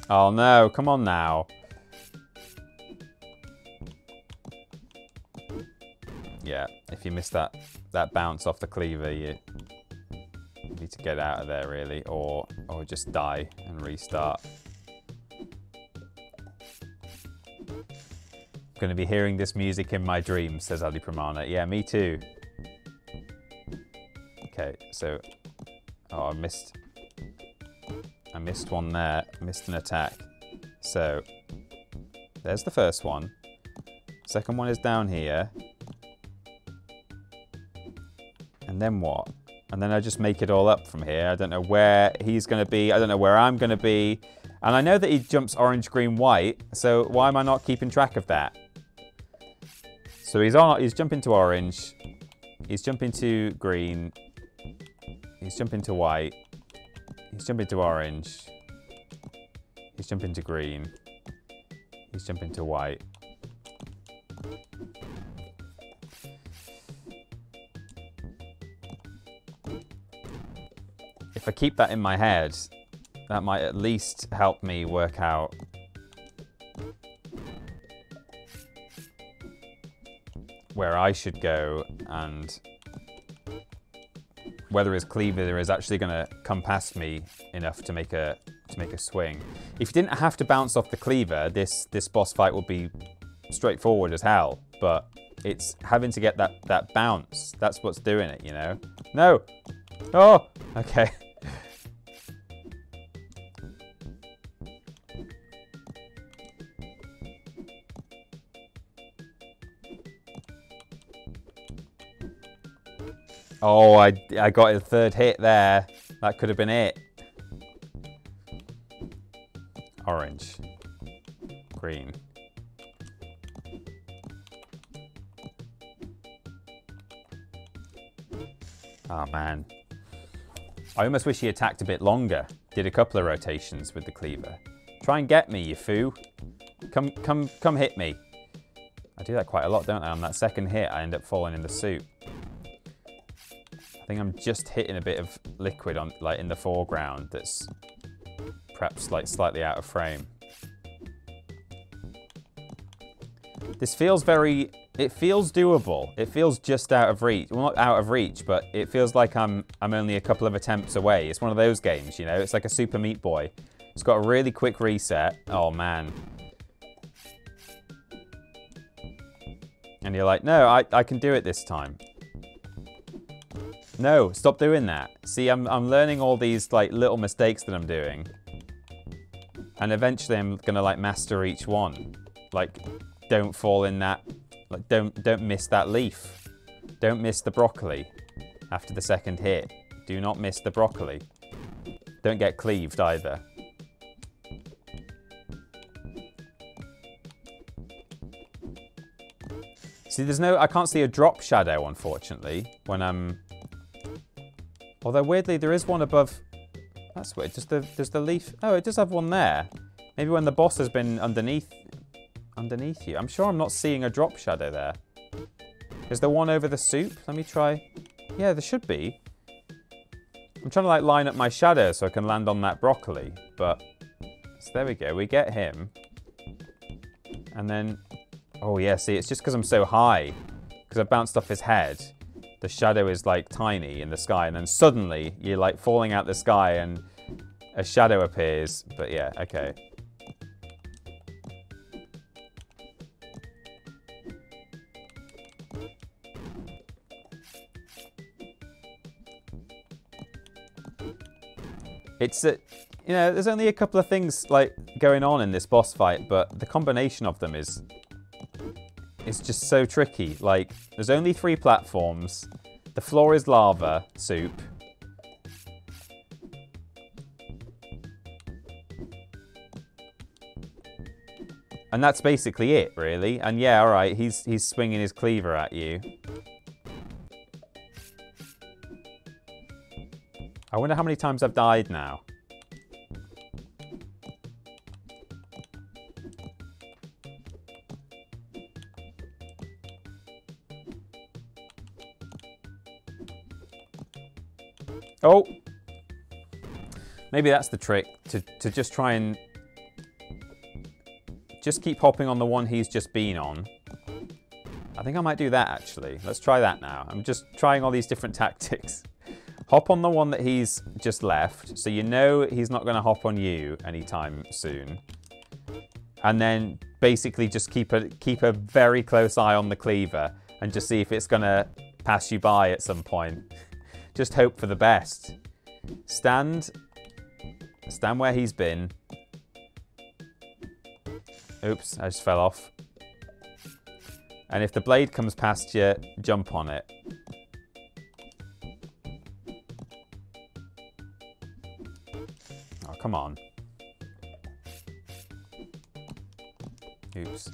Oh no, come on now. Yeah, if you miss that bounce off the cleaver, you need to get out of there really, or just die and restart. I'm gonna be hearing this music in my dreams, says Adi Pramana. Yeah, me too. Okay, so I missed one there, missed an attack. So there's the first one. Second one is down here. And then what? And then I just make it all up from here. I don't know where he's going to be. I don't know where I'm going to be. And I know that he jumps orange, green, white. So why am I not keeping track of that? So he's jumping to orange. He's jumping to green. He's jumping to white. He's jumping to orange. He's jumping to green. He's jumping to white. If I keep that in my head, that might at least help me work out where I should go and whether his cleaver is actually going to come past me enough to make a swing. If you didn't have to bounce off the cleaver, this boss fight would be straightforward as hell. But it's having to get that bounce. That's what's doing it, you know? No! Oh! Okay. Oh, I got a third hit there. That could have been it. Orange. Green. Oh, man. I almost wish he attacked a bit longer. Did a couple of rotations with the cleaver. Try and get me, you foo. Come hit me. I do that quite a lot, don't I? On that second hit, I end up falling in the soup. I think I'm just hitting a bit of liquid on, like, in the foreground that's perhaps like slightly out of frame. This feels it feels doable. It feels just out of reach. Well, not out of reach, but it feels like I'm only a couple of attempts away. It's one of those games, you know? It's like a Super Meat Boy. It's got a really quick reset. Oh, man. And you're like, no, I can do it this time. No, stop doing that. See, I'm learning all these like little mistakes that I'm doing. And eventually I'm gonna like master each one. Like, don't fall in that, like don't miss that leaf. Don't miss the broccoli after the second hit. Do not miss the broccoli. Don't get cleaved either. See, I can't see a drop shadow, unfortunately, when I'm... Although, weirdly, there is one above... That's weird. Does the leaf... Oh, it does have one there. Maybe when the boss has been underneath you. I'm sure I'm not seeing a drop shadow there. Is there one over the soup? Let me try... Yeah, there should be. I'm trying to, like, line up my shadow so I can land on that broccoli, but... So there we go. We get him. And then... Oh, yeah, see, it's just because I'm so high. Because I bounced off his head. The shadow is, like, tiny in the sky. And then suddenly, you're, like, falling out the sky and a shadow appears. But, yeah, okay. It's, you know, there's only a couple of things, like, going on in this boss fight. But the combination of them is... It's just so tricky. Like, there's only 3 platforms. The floor is lava soup. And that's basically it, really. And yeah, all right, he's swinging his cleaver at you. I wonder how many times I've died now. Oh, maybe that's the trick, to just try and just keep hopping on the one he's just been on. I think I might do that, actually. Let's try that now. I'm just trying all these different tactics. Hop on the one that he's just left, so you know he's not going to hop on you anytime soon. And then basically just keep a very close eye on the cleaver and just see if it's going to pass you by at some point. Just hope for the best. Stand where he's been. Oops, I just fell off. And if the blade comes past you, jump on it. Oh, come on. Oops.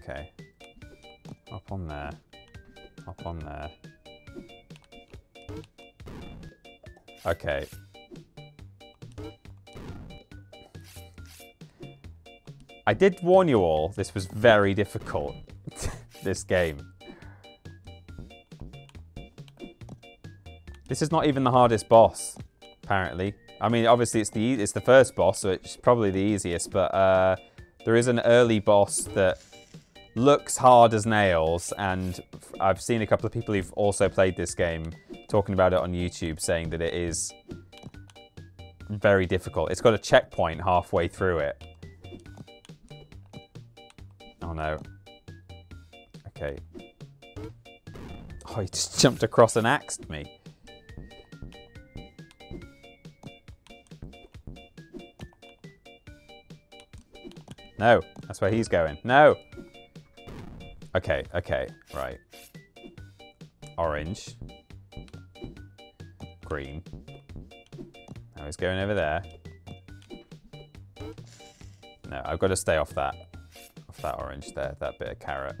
Okay. Up on there. Up on there. Okay. I did warn you all, this was very difficult, this game. This is not even the hardest boss, apparently. I mean, obviously it's the first boss, so it's probably the easiest, but there is an early boss that looks hard as nails, and I've seen a couple of people who've also played this game talking about it on YouTube, saying that it is very difficult. It's got a checkpoint halfway through it. Oh no. Okay. Oh, he just jumped across and axed me. No, that's where he's going. No! Okay, okay, right. Orange. Green. Now he's going over there. No, I've got to stay off that orange there, that bit of carrot.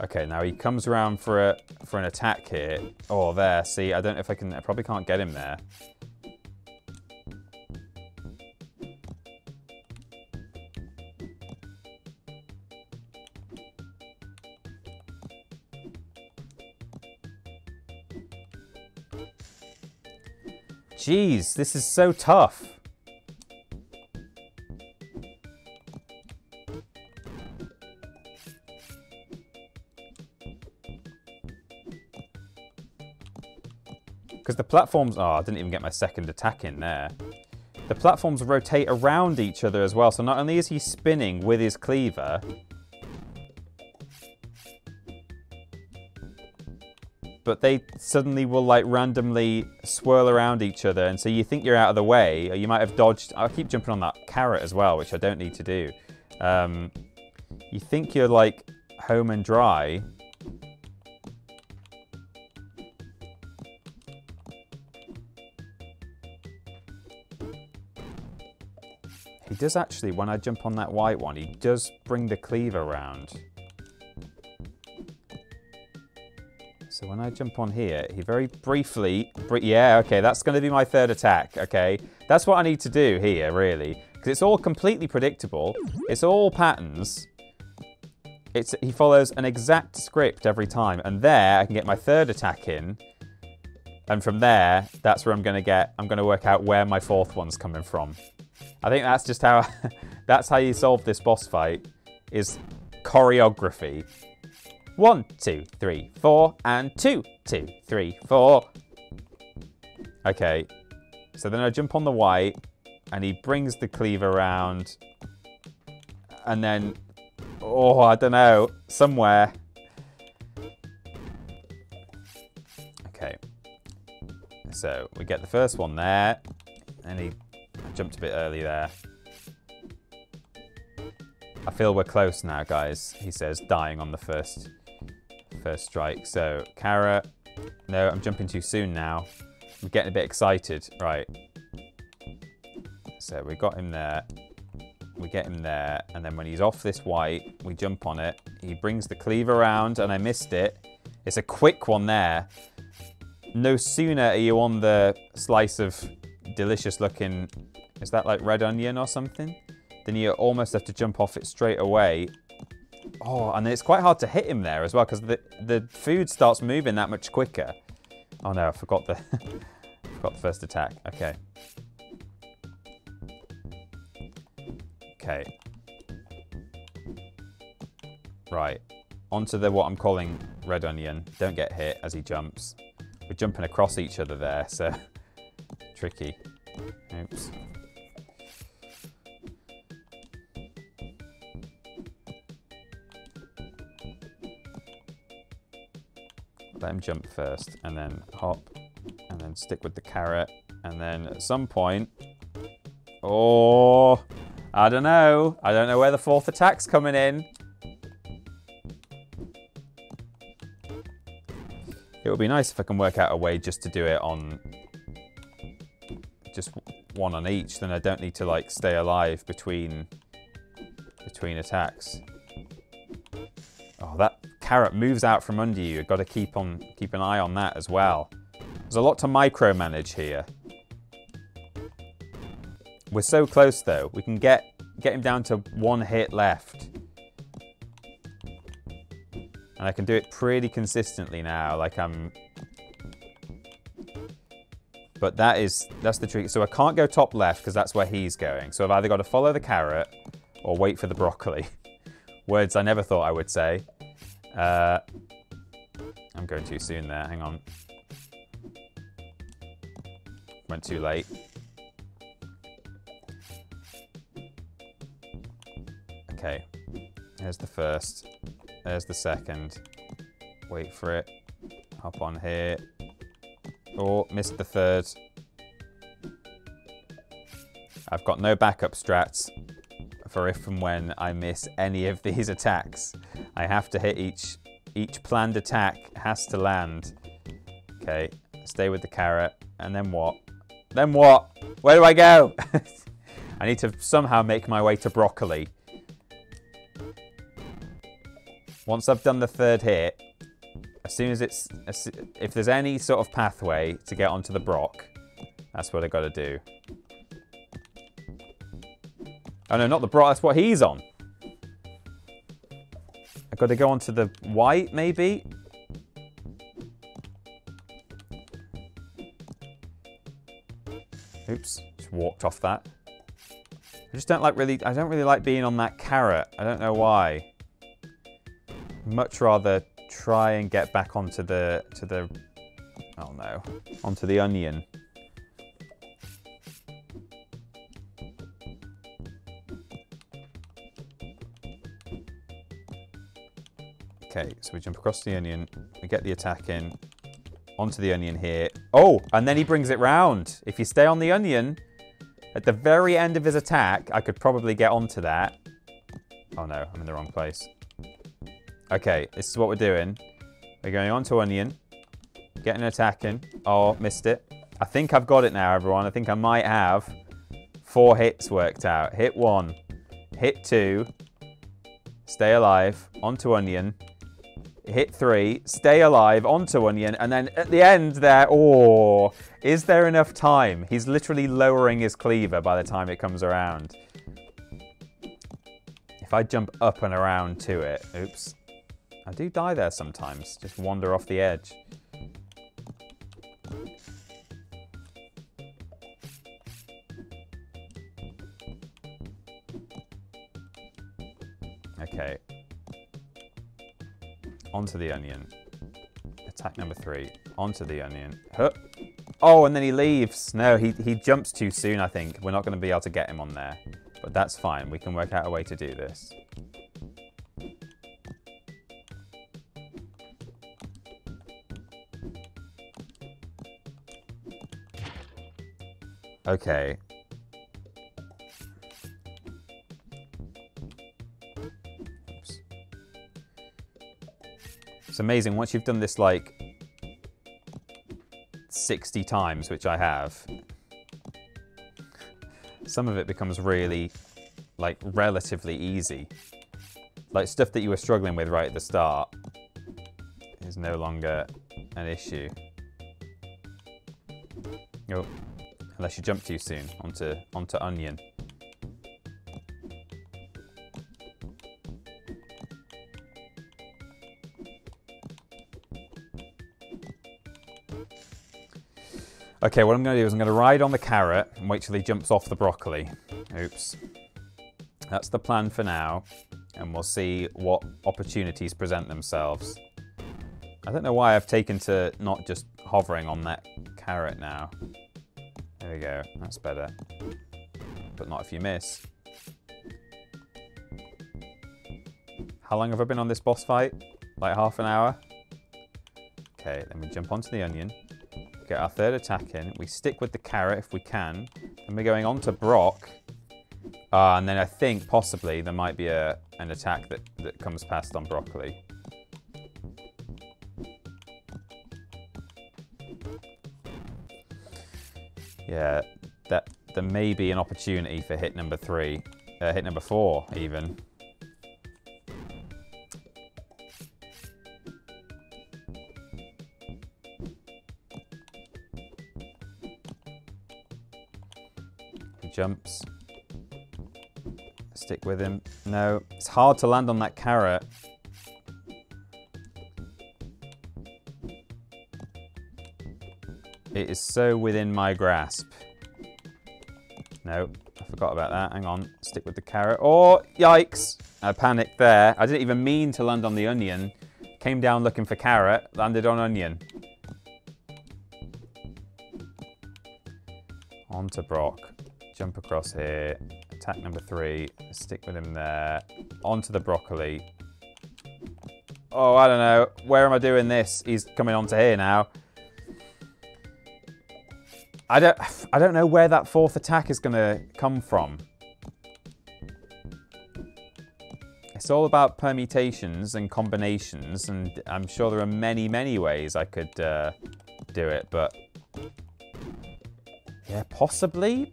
Okay, now he comes around for an attack here. Oh, there. See, I don't know if I can. I probably can't get him there. Jeez, this is so tough. Because the platforms... Oh, I didn't even get my second attack in there. The platforms rotate around each other as well. So not only is he spinning with his cleaver... but they suddenly will like randomly swirl around each other. And so you think you're out of the way, or you might have dodged... I'll keep jumping on that carrot as well, which I don't need to do. You think you're like home and dry... He does actually, when I jump on that white one, he does bring the cleaver around. So when I jump on here, he very briefly... Yeah, okay, that's going to be my third attack, okay? That's what I need to do here, really. Because it's all completely predictable. It's all patterns. He follows an exact script every time. And there, I can get my third attack in. And from there, that's where I'm going to work out where my fourth one's coming from. I think that's just how... that's how you solve this boss fight, is choreography. 1, 2, 3, 4, and 2, 2, 3, 4. Okay, so then I jump on the white, and he brings the cleaver around, and then... Oh, I don't know, somewhere. Okay, so we get the first one there, and he... jumped a bit early there. I feel we're close now, guys, he says, dying on the first strike. So, carrot. No, I'm jumping too soon now. I'm getting a bit excited. Right. So, we got him there. We get him there. And then when he's off this white, we jump on it. He brings the cleaver around, and I missed it. It's a quick one there. No sooner are you on the slice of delicious looking... Is that like red onion or something? Then you almost have to jump off it straight away. Oh, and it's quite hard to hit him there as well, because the food starts moving that much quicker. Oh no, I forgot the forgot the first attack. Okay. Okay. Right. Onto the what I'm calling red onion. Don't get hit as he jumps. We're jumping across each other there, so tricky. Oops. Let him jump first, and then hop, and then stick with the carrot, and then at some point... Oh, I don't know. I don't know where the fourth attack's coming in. It would be nice if I can work out a way just to do it on... just one on each, then I don't need to like stay alive between attacks. Oh, that carrot moves out from under you. You've got to keep an eye on that as well. There's a lot to micromanage here. We're so close though. We can get him down to one hit left. And I can do it pretty consistently now, like But that's the trick. So I can't go top left because that's where he's going. So I've either got to follow the carrot or wait for the broccoli. Words I never thought I would say. I'm going too soon there, hang on. Went too late. Okay, there's the first. There's the second. Wait for it. Hop on here. Oh, missed the third. I've got no backup strats for if and when I miss any of these attacks. I have to hit each planned attack has to land. Okay, stay with the carrot. And then what? Then what? Where do I go? I need to somehow make my way to broccoli. Once I've done the third hit, as soon as if there's any sort of pathway to get onto the brock, that's what I got to do. Oh no, not the brock, that's what he's on. I got to go onto the white, maybe? Oops, just walked off that. I just don't really like being on that carrot. I don't know why. Much rather try and get back onto the oh no, onto the onion. Okay, so we jump across the onion, we get the attack in, onto the onion here. Oh, and then he brings it round. If you stay on the onion, at the very end of his attack, I could probably get onto that. Oh no, I'm in the wrong place. Okay, this is what we're doing. We're going on to onion, getting an attack in. Oh, missed it. I think I've got it now, everyone. I think I might have 4 hits worked out. Hit 1, hit 2, stay alive, onto onion, hit 3, stay alive, onto onion, and then at the end there, oh, is there enough time? He's literally lowering his cleaver by the time it comes around. If I jump up and around to it, oops. I do die there sometimes, just wander off the edge. Okay. Onto the onion. Attack number 3. Onto the onion. Huh. Oh, and then he leaves. No, he jumps too soon, I think. We're not going to be able to get him on there. But that's fine. We can work out a way to do this. Okay. Oops. It's amazing, once you've done this like 60 times, which I have, some of it becomes really, like, relatively easy. Like, stuff that you were struggling with right at the start is no longer an issue. Oh. Unless you jump too soon onto onion. Okay, what I'm going to do is I'm going to ride on the carrot and wait till he jumps off the broccoli. Oops. That's the plan for now, and we'll see what opportunities present themselves. I don't know why I've taken to not just hovering on that carrot now. There we go, that's better. But not if you miss. How long have I been on this boss fight? Like half an hour? Okay, then we jump onto the onion, get our third attack in, we stick with the carrot if we can, and we're going on to Brock. And then I think possibly there might be an attack that comes past on broccoli. Yeah, there may be an opportunity for hit number 3, hit number 4 even. He jumps. Stick with him. No, it's hard to land on that carrot. It is so within my grasp. No, I forgot about that. Hang on. Stick with the carrot. Oh, yikes. I panicked there. I didn't even mean to land on the onion. Came down looking for carrot, landed on onion. On to Brock. Jump across here. Attack number 3. Stick with him there. Onto the broccoli. Oh, I don't know. Where am I doing this? He's coming onto here now. I don't know where that 4th attack is going to come from. It's all about permutations and combinations, and I'm sure there are many, many ways I could do it, but yeah, possibly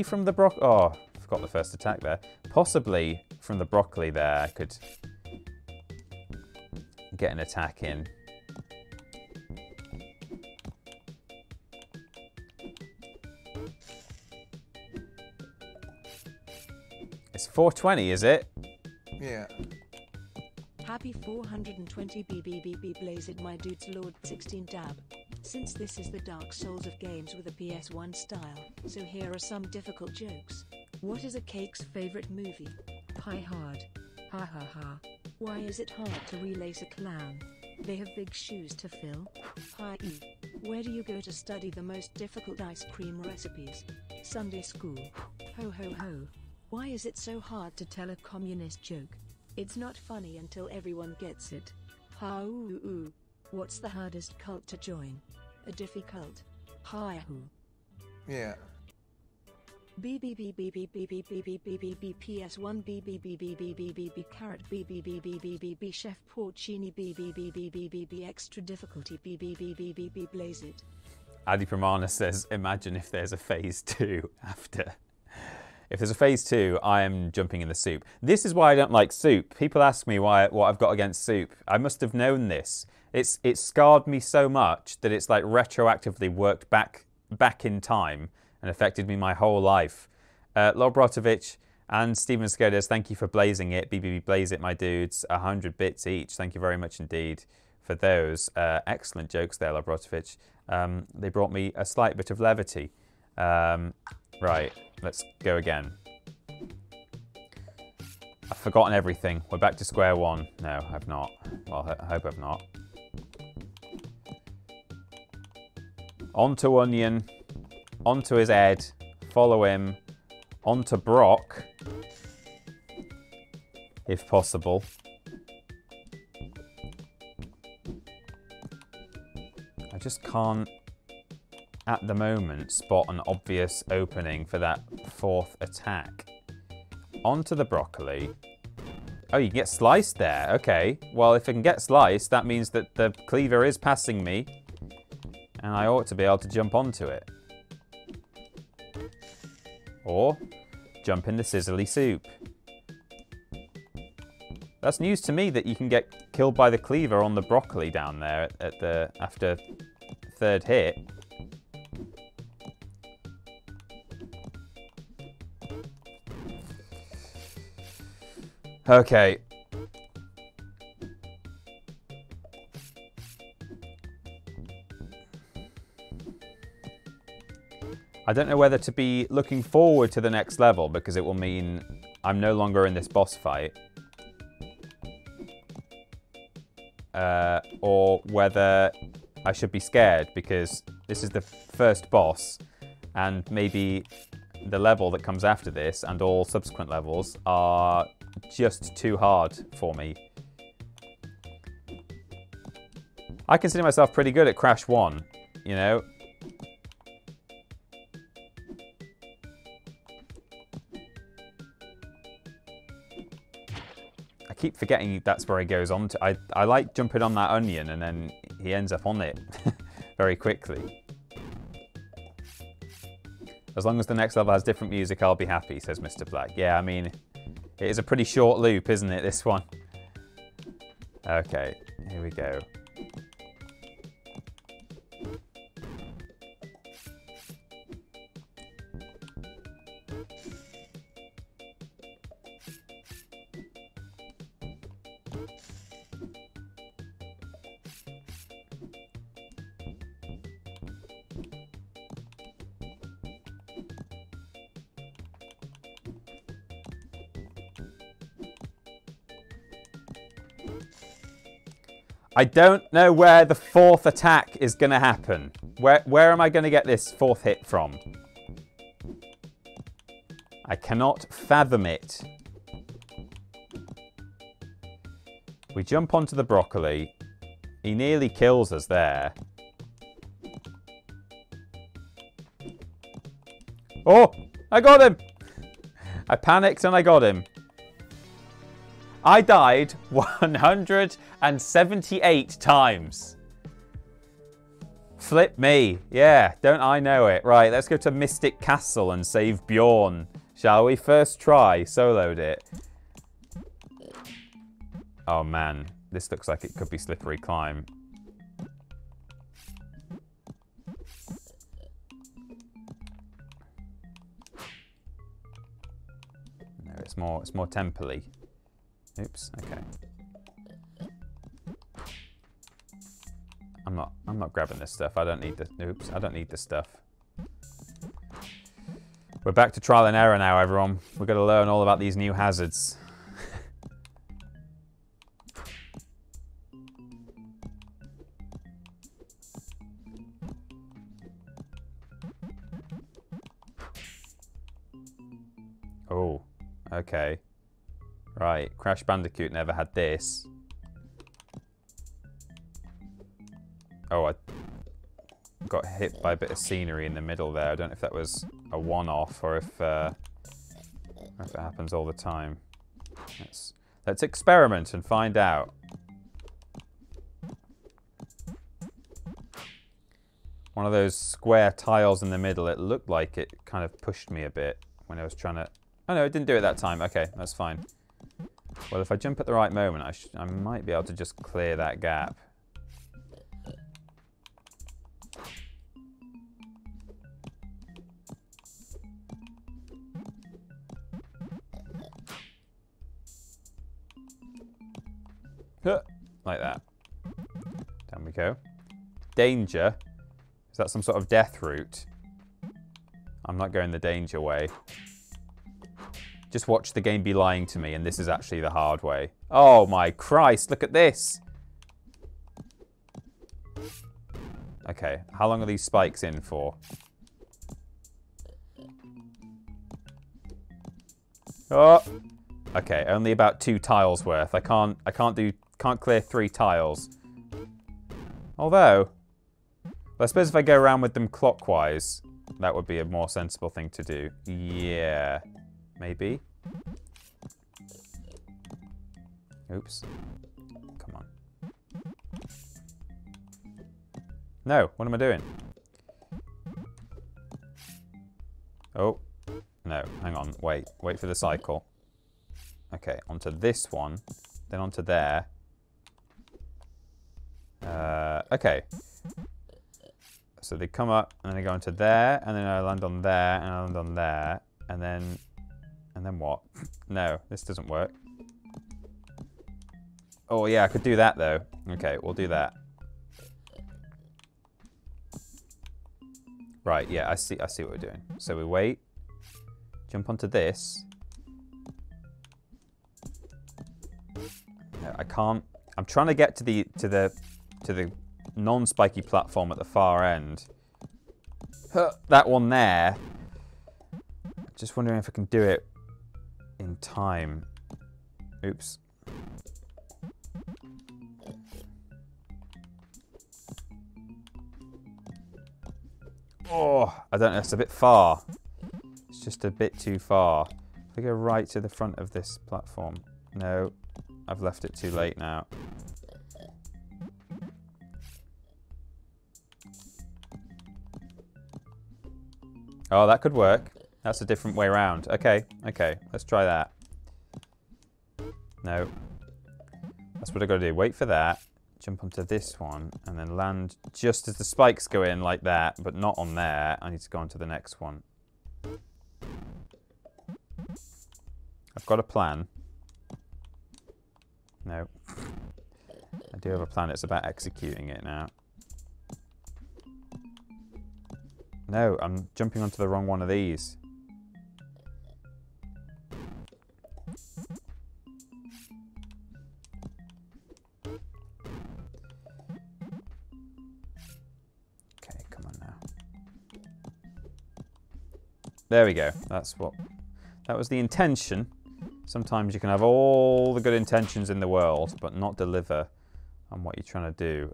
from the broccoli. Oh, I forgot the first attack there. Possibly from the broccoli there, I could get an attack in. It's 420, is it? Yeah. Happy 420 BBBB blaze it my dudes Lord 16 dab. Since this is the Dark Souls of games with a PS1 style, so here are some difficult jokes. What is a cake's favorite movie? Pie Hard. Ha ha ha. Why is it hard to relace a clown? They have big shoes to fill. Hi E. Where do you go to study the most difficult ice cream recipes? Sunday school. Ho ho ho. Why is it so hard to tell a communist joke? It's not funny until everyone gets it. Ha ooh ooh. What's the hardest cult to join? A Diffie cult. Hi who. Yeah. BBBBBBBBBBBB PS1 BBBBBBBB carrot BBBBBBB chef porcini BBBBBBB extra difficulty BBBBBB blaze it. Adi Pramana says, imagine if there's a phase 2 after. If there's a phase 2, I am jumping in the soup. This is why I don't like soup. People ask me what I've got against soup. I must have known this. It's scarred me so much that it's like retroactively worked back in time and affected me my whole life. Lobrotovich and Steven Skodas, thank you for blazing it. BBB blaze it, my dudes. 100 bits each. Thank you very much indeed for those. Excellent jokes there, Lobrotovich. They brought me a slight bit of levity. Right, let's go again. I've forgotten everything. We're back to square one. No, I've not. Well, I hope I've not. Onto Onion. Onto his head. Follow him. Onto Brock. If possible. I just can't, at the moment, spot an obvious opening for that 4th attack. Onto the broccoli. Oh, you can get sliced there. Okay. Well, if I can get sliced, that means that the cleaver is passing me. And I ought to be able to jump onto it. Or jump in the sizzly soup. That's news to me that you can get killed by the cleaver on the broccoli down there after 3rd hit. Okay. I don't know whether to be looking forward to the next level because it will mean I'm no longer in this boss fight. Or whether I should be scared because this is the first boss and maybe the level that comes after this and all subsequent levels are just too hard for me. I consider myself pretty good at Crash 1, you know. I keep forgetting that's where he goes on to. I like jumping on that onion and then he ends up on it very quickly. As long as the next level has different music, I'll be happy, says Mr. Black. Yeah, I mean, it is a pretty short loop, isn't it, this one? Okay, here we go. I don't know where the fourth attack is going to happen. Where am I going to get this fourth hit from? I cannot fathom it. We jump onto the broccoli. He nearly kills us there. Oh, I got him. I panicked and I got him. I died 178 times. Flip me. Yeah, don't I know it. Right, let's go to Mystic Castle and save Bjorn. Shall we? First try. Soloed it. Oh man, this looks like it could be slippery climb. No, it's more temple-y. Oops, okay. I'm not grabbing this stuff. I don't need the oops, I don't need this stuff. We're back to trial and error now, everyone. We've got to learn all about these new hazards. Oh, okay. Right, Crash Bandicoot never had this. Oh, I got hit by a bit of scenery in the middle there. I don't know if that was a one-off or if it happens all the time. Let's experiment and find out. One of those square tiles in the middle, it looked like it kind of pushed me a bit when I was trying to... Oh no, it didn't do it that time. Okay, that's fine. Well, if I jump at the right moment, I might be able to just clear that gap. Like that. Down we go. Danger. Is that some sort of death route? I'm not going the danger way. Just watch the game be lying to me, and this is actually the hard way. Oh my Christ, look at this! Okay, how long are these spikes in for? Oh! Okay, only about 2 tiles worth. I can't clear 3 tiles. Although, well, I suppose if I go around with them clockwise, that would be a more sensible thing to do. Yeah. Maybe. Oops. Come on. No, what am I doing? Oh, no, hang on, wait for the cycle. Okay, onto this one, then onto there. Okay. So they come up, and then they go into there, and then I land on there, and I land on there, and then what? No, this doesn't work. Oh yeah, I could do that though. Okay, we'll do that. Right, yeah, I see what we're doing. So we wait, jump onto this. No, I can't. I'm trying to get to the non-spiky platform at the far end. That one there. Just wondering if I can do it in time. Oops. Oh, I don't know, it's a bit far. It's just a bit too far. If I go right to the front of this platform. No, I've left it too late now. Oh, that could work. That's a different way around. Okay, let's try that. No. That's what I gotta do. Wait for that. Jump onto this one and then land just as the spikes go in like that, but not on there. I need to go on to the next one. I've got a plan. No. I do have a plan. It's about executing it now. No, I'm jumping onto the wrong one of these. There we go. That was the intention. Sometimes you can have all the good intentions in the world, but not deliver on what you're trying to do.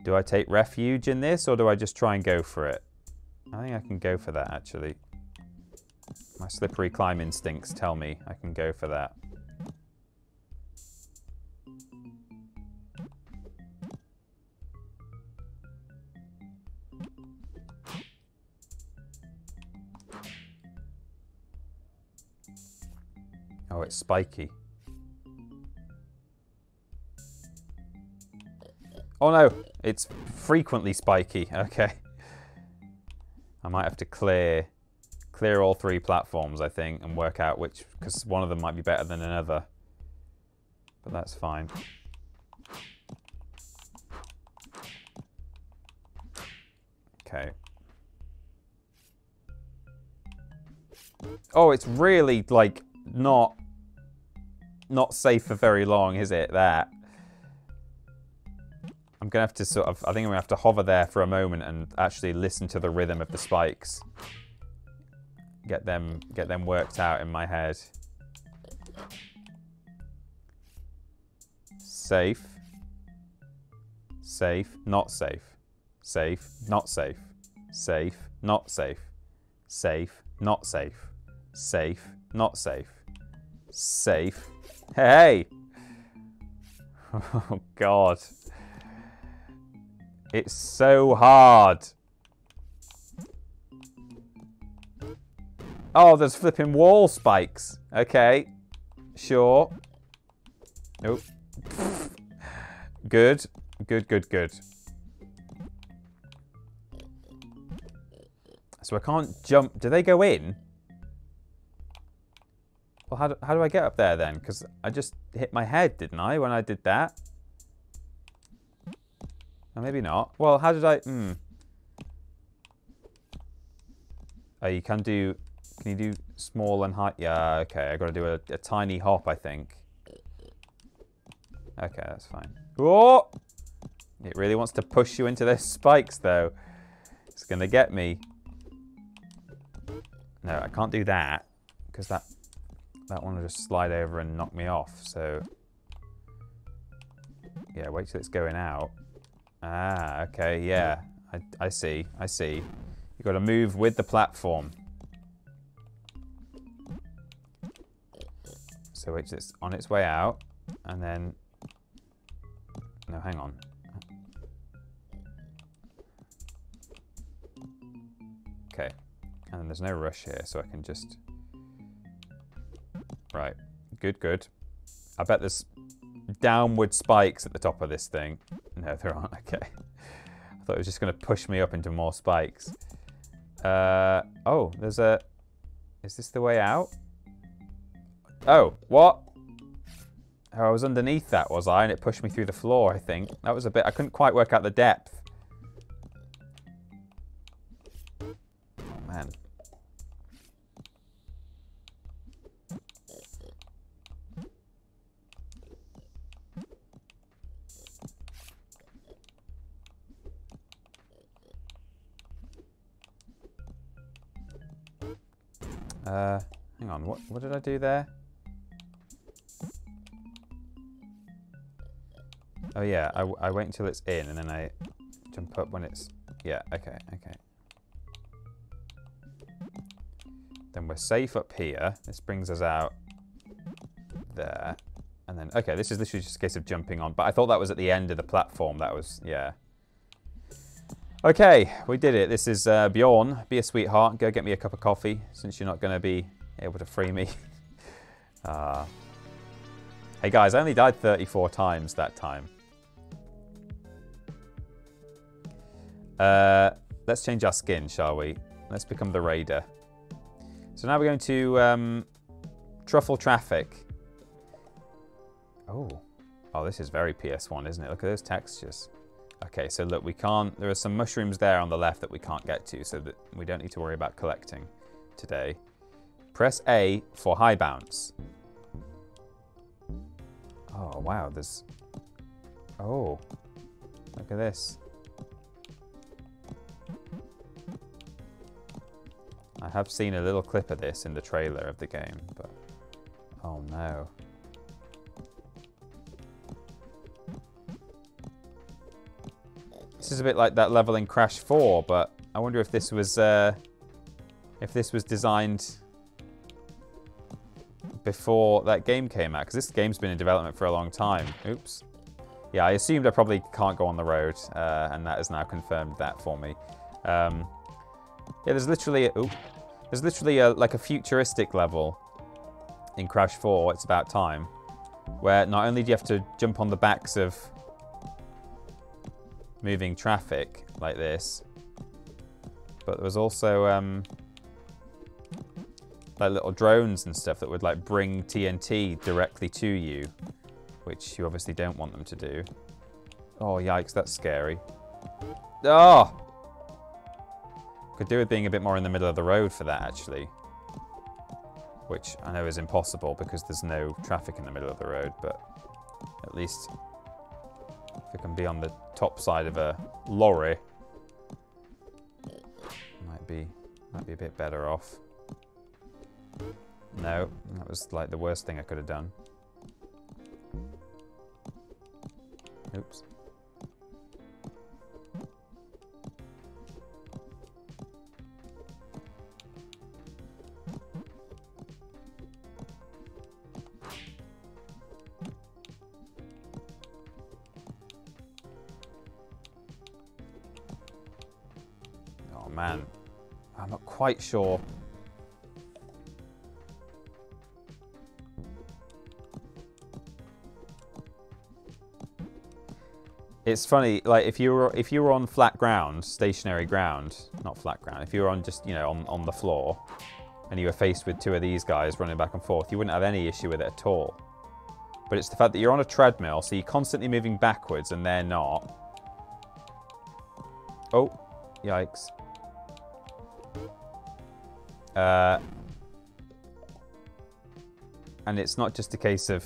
Do I take refuge in this, or do I just try and go for it? I think I can go for that, actually. My slippery climb instincts tell me I can go for that. Oh, it's spiky. Oh no, it's frequently spiky. Okay. I might have to clear all 3 platforms, I think, and work out which, because one of them might be better than another. But that's fine. Okay. Oh, it's really, like, not safe for very long, is it? That. I'm gonna have to sort of, I think I'm gonna have to hover there for a moment and actually listen to the rhythm of the spikes. Get them worked out in my head. Safe. Safe, not safe. Safe, not safe. Safe, not safe. Safe, not safe. Safe, not safe. Safe. Hey! Oh, God. It's so hard. Oh, there's flipping wall spikes. Okay. Sure. Nope. Good. Good, good, good. So I can't jump. Do they go in? Well, how do I get up there then? Because I just hit my head, didn't I, when I did that? Oh, maybe not. Well, how did I... Oh, you can do... Can you do small and high? Yeah, okay. I got to do a tiny hop, I think. Okay, that's fine. Whoa! It really wants to push you into those spikes, though. It's going to get me. No, I can't do that, because that one will just slide over and knock me off. So, yeah, wait till it's going out. Ah, okay, yeah. I see, I see. You've got to move with the platform. So wait till it's on its way out, and then... No, hang on. Okay, and then there's no rush here, so I can just... Right, good, good. I bet there's downward spikes at the top of this thing. No, there aren't, okay. I thought it was just going to push me up into more spikes. Oh, there's a... Is this the way out? Oh, what? Oh, I was underneath that, was I? And it pushed me through the floor, I think. That was a bit... I couldn't quite work out the depth. Oh, man. Hang on, what did I do there? Oh yeah, I wait until it's in and then I jump up when it's... Yeah, okay, okay. Then we're safe up here. This brings us out there. And then, okay, this is literally just a case of jumping on. But I thought that was at the end of the platform. That was, yeah. Okay, we did it. This is Bjorn. Be a sweetheart. Go get me a cup of coffee since you're not going to be able to free me. Hey guys, I only died 34 times that time. Let's change our skin, shall we? Let's become the Raider. So now we're going to Truffle Traffic. Oh, this is very PS1, isn't it? Look at those textures. Okay, so look, we can't... There are some mushrooms there on the left that we can't get to, so that we don't need to worry about collecting today. Press A for high bounce. Oh, wow, there's... Oh, look at this. I have seen a little clip of this in the trailer of the game, but... Oh no. This is a bit like that level in Crash 4, but I wonder if this was designed before that game came out, because this game's been in development for a long time. Oops. Yeah, I assumed I probably can't go on the road, and that has now confirmed that for me. Yeah, there's literally like a futuristic level in Crash 4, It's About Time, where not only do you have to jump on the backs of moving traffic like this, but there was also like little drones and stuff that would like bring TNT directly to you, which you obviously don't want them to do. Oh yikes, that's scary. Oh! Could do with being a bit more in the middle of the road for that, actually. Which I know is impossible because there's no traffic in the middle of the road, but at least if it can be on the top side of a lorry, might be a bit better off. No, that was like the worst thing I could have done. Oops. Oh man, I'm not quite sure. It's funny, like if you were on flat ground, stationary ground, not flat ground, if you were on just, you know, on the floor, and you were faced with two of these guys running back and forth, you wouldn't have any issue with it at all. But it's the fact that you're on a treadmill, so you're constantly moving backwards and they're not. Oh, yikes. And it's not just a case of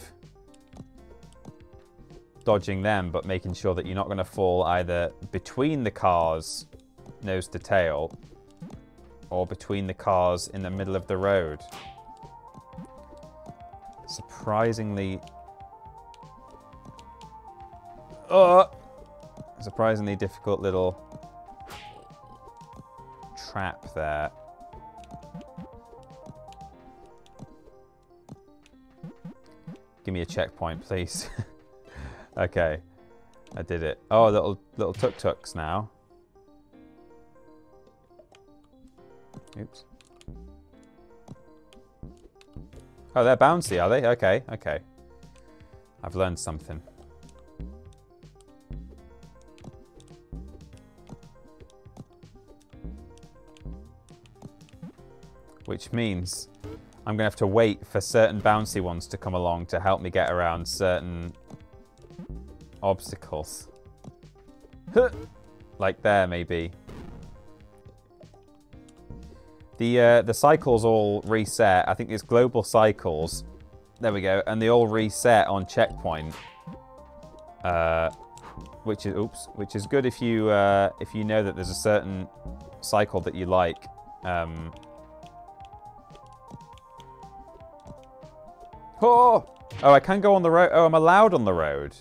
dodging them, but making sure that you're not going to fall either between the cars, nose to tail, or between the cars in the middle of the road. Surprisingly difficult little trap there. Give me a checkpoint, please. Okay, I did it. Oh, little tuk-tuks now. Oops. Oh, they're bouncy, are they? Okay, okay. I've learned something. Which means I'm going to have to wait for certain bouncy ones to come along to help me get around certain obstacles. Like there, maybe. The cycles all reset. I think there's global cycles. There we go, and they all reset on checkpoint. Which is good if you know that there's a certain cycle that you like. Oh, I can go on the road. Oh, I'm allowed on the road.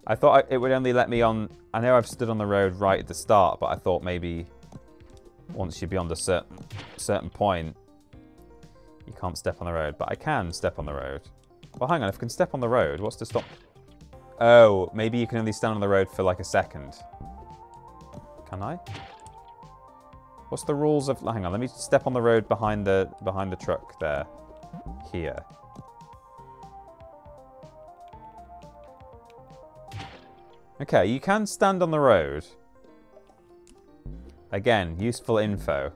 I thought it would only let me on. I know I've stood on the road right at the start, but I thought maybe once you're beyond a certain point, you can't step on the road. But I can step on the road. Well, hang on. If I can step on the road, what's to stop? Oh, maybe you can only stand on the road for like a second. Can I? What's the rules of? Hang on. Let me step on the road behind the truck there. Here. Okay, you can stand on the road. Again, useful info.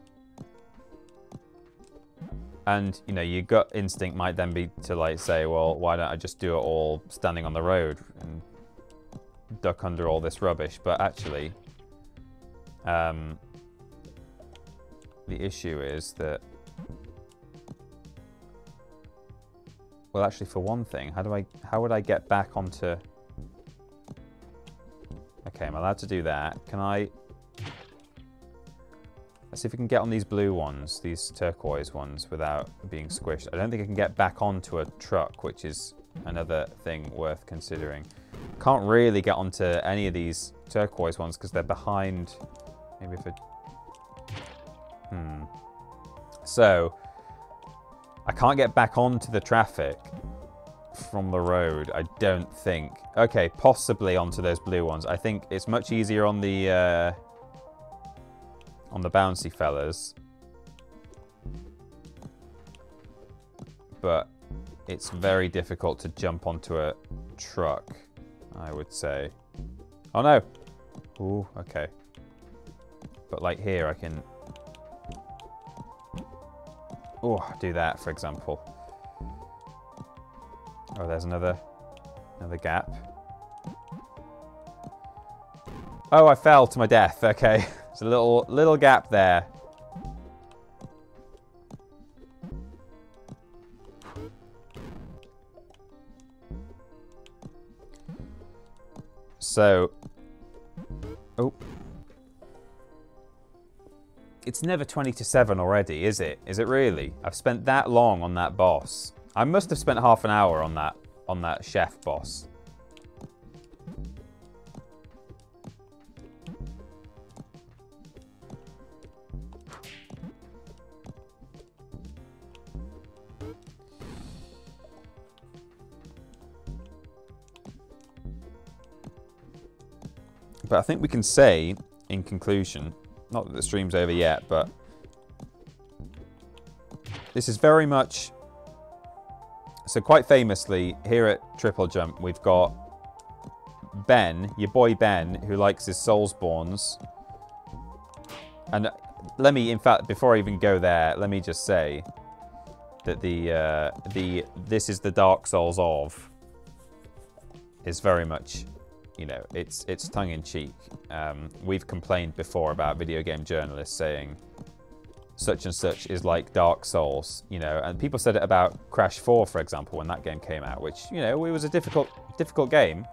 And, you know, your gut instinct might then be to, like, say, well, why don't I just do it all standing on the road and duck under all this rubbish? But actually, the issue is that... Well, actually, for one thing, how would I get back onto... Okay, I'm allowed to do that. Can I... Let's see if we can get on these blue ones, these turquoise ones, without being squished. I don't think I can get back onto a truck, which is another thing worth considering. Can't really get onto any of these turquoise ones because they're behind. Maybe if I... So, I can't get back onto the traffic from the road, I don't think. Okay, possibly onto those blue ones. I think it's much easier on the bouncy fellas. But it's very difficult to jump onto a truck, I would say. Oh no! Ooh, okay. But like here I can... Oh, do that, for example. Oh, there's another gap. Oh, I fell to my death. Okay, there's a little gap there. So, oh, it's never 20 to 7 already, is it? Is it really? I've spent that long on that boss. I must have spent half an hour on that chef boss. But I think we can say, in conclusion, not that the stream's over yet, but this is very much... So quite famously, here at TripleJump, we've got Ben, your boy Ben, who likes his Soulsborns. And let me, in fact, before I even go there, let me just say that this is the Dark Souls of is very much, you know, it's tongue-in-cheek. We've complained before about video game journalists saying such and such is like Dark Souls, you know, and people said it about Crash 4, for example, when that game came out, which, you know, it was a difficult game,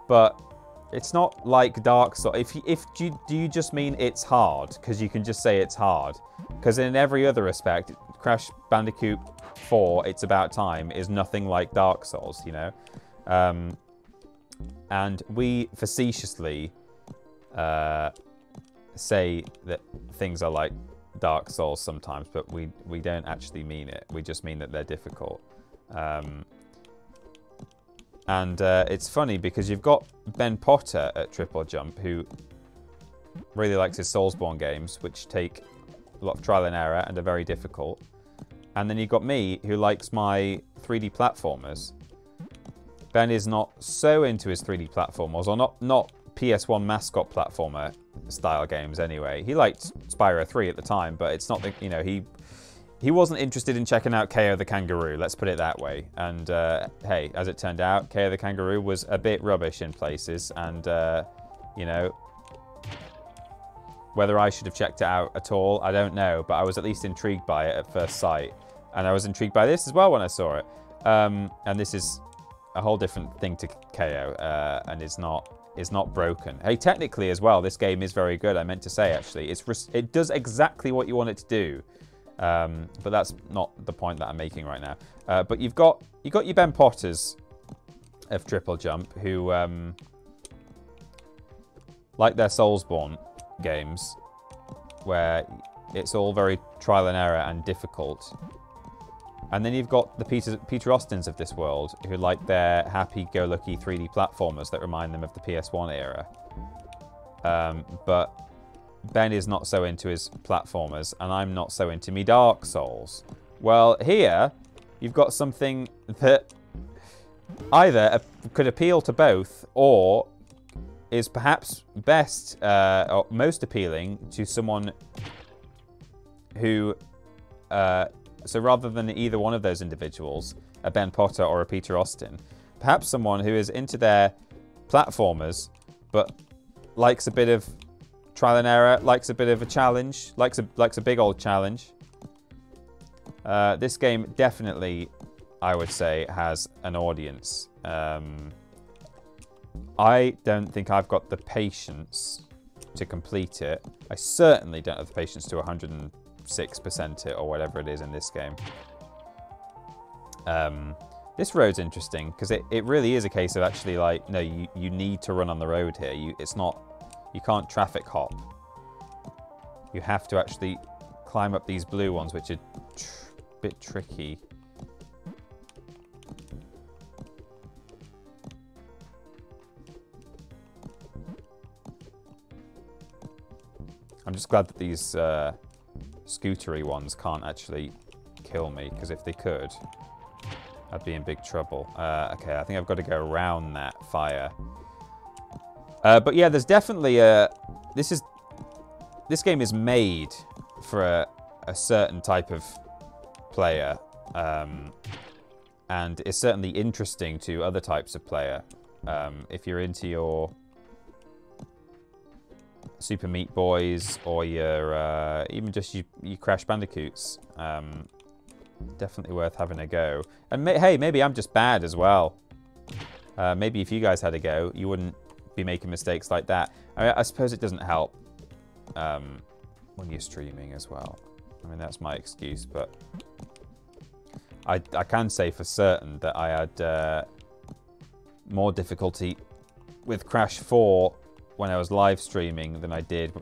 but it's not like Dark Souls. Do you just mean it's hard because you can just say it's hard? Because in every other respect, Crash Bandicoot 4, It's About Time, is nothing like Dark Souls, you know. And we facetiously say that things are like Dark Souls sometimes, but we don't actually mean it. We just mean that they're difficult. And it's funny because you've got Ben Potter at TripleJump who really likes his Soulsborne games, which take a lot of trial and error and are very difficult. And then you've got me who likes my 3D platformers. Ben is not so into his 3D platformers, or not PS1 mascot platformer style games anyway. He liked Spyro 3 at the time, but it's not the, you know, he wasn't interested in checking out KO the Kangaroo, let's put it that way. And hey, as it turned out, KO the Kangaroo was a bit rubbish in places, and you know, whether I should have checked it out at all, I don't know, but I was at least intrigued by it at first sight. And I was intrigued by this as well when I saw it. And this is a whole different thing to KO, and is not broken. Hey, technically as well, this game is very good. I meant to say, actually, it does exactly what you want it to do, but that's not the point that I'm making right now. But you've got your Ben Potters of TripleJump who like their Soulsborne games, where it's all very trial and error and difficult. And then you've got the Peter Austins of this world who like their happy-go-lucky 3D platformers that remind them of the PS1 era. But Ben is not so into his platformers, and I'm not so into me Dark Souls. Well, here, you've got something that either could appeal to both, or is perhaps best, or most appealing to someone who... So rather than either one of those individuals, a Ben Potter or a Peter Austin, perhaps someone who is into their platformers, but likes a bit of trial and error, likes a bit of a challenge, likes a big old challenge. This game definitely, I would say, has an audience. I don't think I've got the patience to complete it. I certainly don't have the patience to 106% it or whatever it is in this game. This road's interesting because it really is a case of actually like, no, you need to run on the road here. You can't traffic hop. You have to actually climb up these blue ones, which are a bit tricky. I'm just glad that these scootery ones can't actually kill me, because if they could, I'd be in big trouble. Okay, I think I've got to go around that fire. But yeah, there's definitely this game is made for a certain type of player, and it's certainly interesting to other types of player. If you're into your Super Meat Boys or your even just you Crash Bandicoots, definitely worth having a go. And hey, maybe I'm just bad as well. Maybe if you guys had a go, you wouldn't be making mistakes like that. I suppose it doesn't help when you're streaming as well. I mean, that's my excuse, but I can say for certain that I had more difficulty with Crash 4 when I was live streaming than I did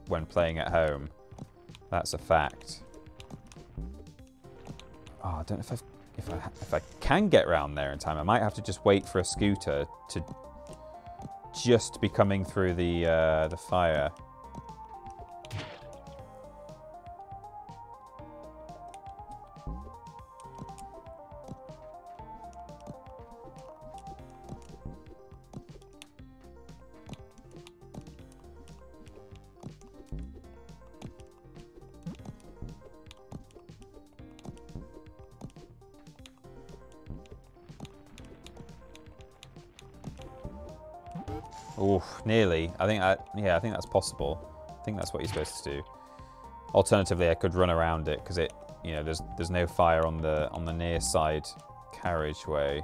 when playing at home. That's a fact. Oh, I don't know if I can get around there in time. I might have to just wait for a scooter to just be coming through the fire. Oof, nearly. I think that's possible. I think that's what you're supposed to do. Alternatively, I could run around it because there's no fire on the near side carriageway.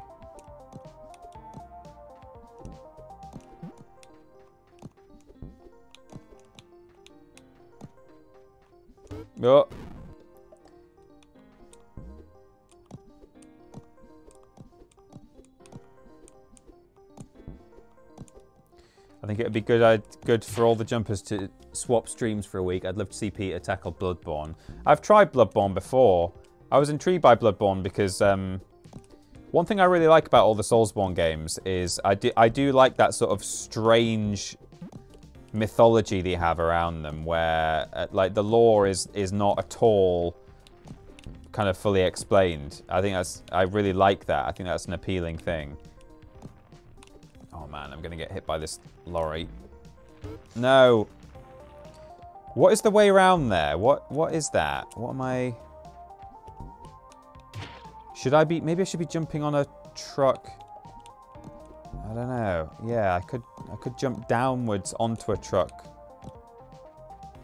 Oh. I think it would be good for all the jumpers to swap streams for a week. I'd love to see Peter tackle Bloodborne. I've tried Bloodborne before. I was intrigued by Bloodborne because one thing I really like about all the Soulsborne games is I do like that sort of strange mythology they have around them, where like the lore is not at all kind of fully explained. I really like that. I think that's an appealing thing. Oh man, I'm gonna get hit by this lorry. No. What is the way around there? What is that? What am I? Maybe I should be jumping on a truck. I don't know. Yeah, I could jump downwards onto a truck.